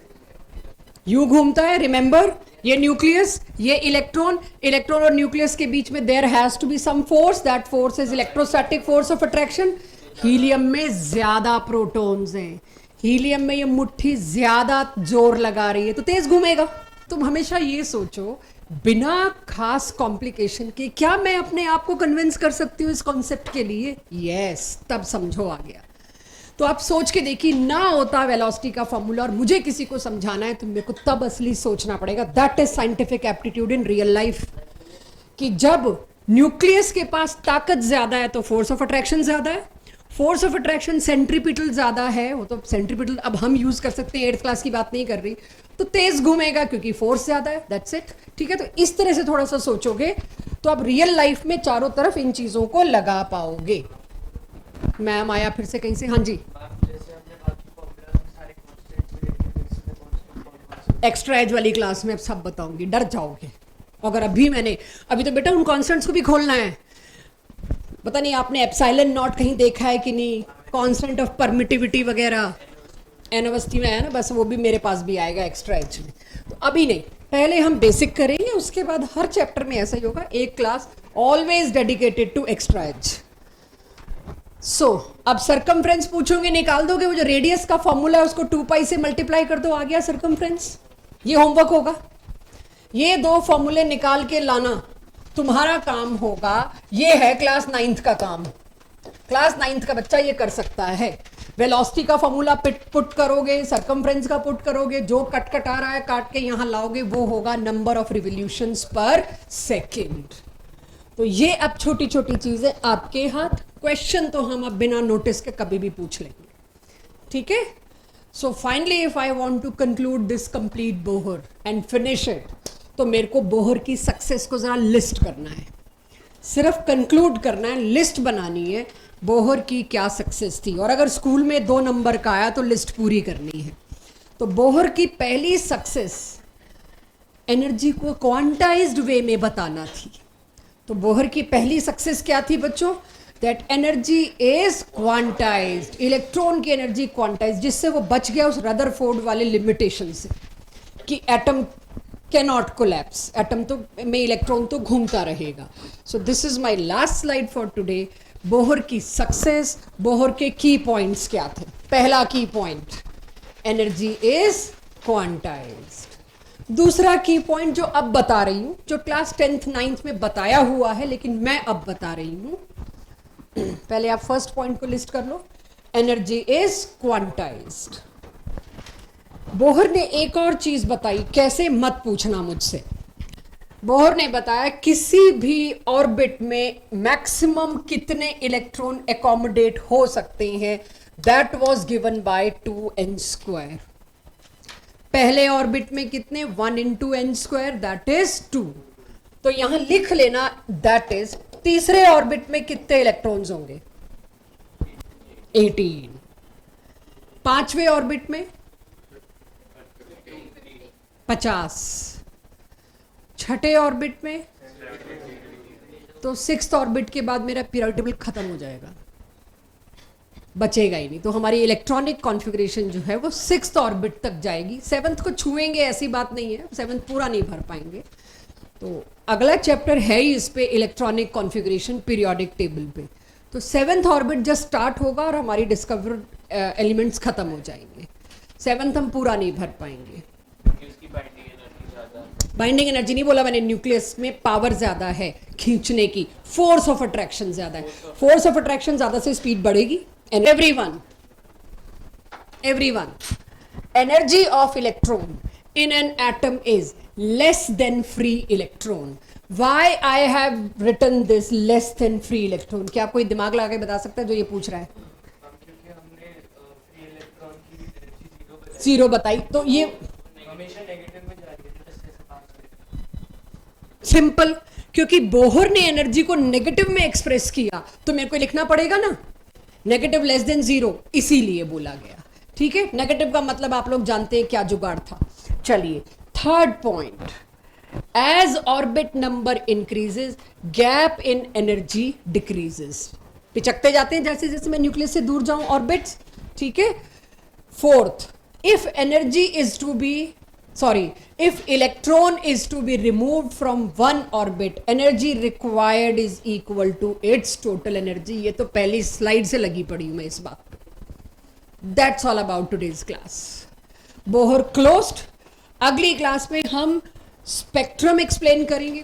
यूं घूमता है। रिमेंबर, ये न्यूक्लियस, ये इलेक्ट्रॉन, इलेक्ट्रॉन और न्यूक्लियस के बीच में there has to be some force, that force is electrostatic force of attraction. Helium में ज्यादा प्रोटॉन्स हैं, हीलियम में ये मुट्ठी ज्यादा जोर लगा रही है, तो तेज घूमेगा। तुम हमेशा ये सोचो, बिना खास कॉम्प्लिकेशन के क्या मैं अपने आप को कन्विंस कर सकती हूँ इस कॉन्सेप्ट के लिए? यस, तब समझो आ गया। तो आप सोच के देखिए, ना होता वेलोसिटी का फॉर्मूला और मुझे किसी को समझाना है तो मेरे को तब असली सोचना पड़ेगा। That is scientific aptitude in real life, कि जब न्यूक्लियस के पास ताकत ज्यादा है तो फोर्स ऑफ अट्रैक्शन ज्यादा है। फोर्स ऑफ अट्रैक्शन सेंट्रीपिटल ज्यादा है, वो तो सेंट्रीपिटल अब हम यूज कर सकते हैं, 8th क्लास की बात नहीं कर रही। तो तेज घूमेगा क्योंकि फोर्स ज्यादा है, दैट्स इट। ठीक है, तो इस तरह से थोड़ा सा सोचोगे तो आप रियल लाइफ में चारों तरफ इन चीजों को लगा पाओगे। मैम आया फिर से कहीं से? हाँ जी। एक्स्ट्रा एज वाली क्लास में अब सब बताऊंगी, डर जाओगे अगर अभी तो बेटा उन कॉन्स्टेंट्स को भी खोलना है। पता नहीं आपने एप्सिलॉन नॉट कहीं देखा है कि नहीं, कांस्टेंट ऑफ परमिटिविटी वगैरह एनोवस्टी में है ना, बस वो भी मेरे पास भी आएगा एक्स्ट्रा एज में। तो अभी नहीं, पहले हम बेसिक करेंगे, उसके बाद हर चैप्टर में ऐसा ही होगा, एक class always dedicated to extra edge. So अब सरकमफ्रेंस पूछोगे, निकाल दोगे? वो जो रेडियस का फॉर्मूला है उसको 2 पाई से मल्टीप्लाई कर दो, आ गया सरकमफ्रेंस। ये होमवर्क होगा, ये 2 फॉर्मूले निकाल के लाना तुम्हारा काम होगा। ये है क्लास 9th का काम, क्लास 9th का बच्चा ये कर सकता है। वेलोसिटी का फॉर्मूला पुट करोगे, सरकमफ्रेंस का पुट करोगे, जो कट आ रहा है काट के यहां लाओगे, वो होगा नंबर ऑफ रिवोल्यूशंस पर सेकेंड। तो ये अब छोटी छोटी चीजें आपके हाथ। क्वेश्चन तो हम अब बिना नोटिस के कभी भी पूछ लेंगे, ठीक है? So finally if I want to conclude this complete Bohr and finish it, तो मेरे को बोहर की सक्सेस को जरा लिस्ट करना है। सिर्फ कंक्लूड करना है, लिस्ट बनानी है बोहर की क्या सक्सेस थी। और अगर स्कूल में 2 नंबर का आया तो लिस्ट पूरी करनी है। तो बोहर की पहली सक्सेस एनर्जी को क्वांटाइज्ड वे में बताना थी। तो बोहर की पहली सक्सेस क्या थी बच्चों? That energy is quantized, electron की एनर्जी क्वांटाइज्ड, जिससे वो बच गया उस रदरफोर्ड वाले लिमिटेशन से कि एटम कैनॉट कोलैप्स, एटम तो में इलेक्ट्रॉन तो घूमता रहेगा. So this is my last slide for today. Bohr की सक्सेस, बोहर के की पॉइंट्स क्या थे? पहला की पॉइंट, एनर्जी इज क्वांटाइज्ड. दूसरा की पॉइंट जो अब बता रही हूं, जो क्लास 10th 9th में बताया हुआ है लेकिन मैं अब बता रही हूं. पहले आप फर्स्ट पॉइंट को लिस्ट कर लो, एनर्जी इज क्वांटाइज्ड. बोहर ने एक और चीज बताई, कैसे मत पूछना मुझसे. बोहर ने बताया किसी भी ऑर्बिट में मैक्सिमम कितने इलेक्ट्रॉन एकोमोडेट हो सकते हैं, that was given by 2n². पहले ऑर्बिट में कितने? 1 into n², दैट इज 2. तो यहां लिख लेना, दैट इज तीसरे ऑर्बिट में कितने इलेक्ट्रॉन्स होंगे? 18. पांचवें ऑर्बिट में 50. छठे ऑर्बिट में, तो 6th ऑर्बिट के बाद मेरा पीरियड टेबल खत्म हो जाएगा, बचेगा ही नहीं. तो हमारी इलेक्ट्रॉनिक कॉन्फ़िगरेशन जो है वो 6th ऑर्बिट तक जाएगी. 7th को छुएंगे ऐसी बात नहीं है, 7th पूरा नहीं भर पाएंगे. तो अगला चैप्टर है ही इस पे, इलेक्ट्रॉनिक कॉन्फ़िगरेशन पीरियोडिक टेबल पे. तो 7th ऑर्बिट जस्ट स्टार्ट होगा और हमारी डिस्कवर्ड एलिमेंट्स खत्म हो जाएंगे. 7th हम पूरा नहीं भर पाएंगे. बाइंडिंग एनर्जी नहीं बोला मैंने, न्यूक्लियस में पावर ज्यादा है खींचने की, फोर्स ऑफ अट्रैक्शन ज्यादा है. फोर्स ऑफ अट्रैक्शन ज्यादा से स्पीड बढ़ेगी. And everyone energy of electron in an atom is less than free electron. Why I have written this less than free electron? क्या कोई दिमाग लगा के बता सकता है जो ये पूछ रहा है? क्योंकि हमने फ्री इलेक्ट्रॉन की एनर्जी जीरो बताई, तो ये हमेशा नेगेटिव में जा रही है 10 से 5. सिंपल, क्योंकि बोहर ने एनर्जी को नेगेटिव में एक्सप्रेस किया तो मेरे को लिखना पड़ेगा ना, नेगेटिव लेस देन जीरो, इसीलिए बोला गया. ठीक है, नेगेटिव का मतलब आप लोग जानते हैं क्या जुगाड़ था. चलिए, third point, as orbit number increases gap in energy decreases. पिचकते जाते हैं जैसे जैसे मैं न्यूक्लियस से दूर जाऊं ऑर्बिट्स. ठीक है. Fourth, if energy is to be if electron is to be removed from one orbit, energy required is equal to its total energy. ये तो पहली स्लाइड से लगी पड़ी हूं मैं इस बात पे. That's all about today's class. Bohr closed. अगली क्लास में हम स्पेक्ट्रम एक्सप्लेन करेंगे.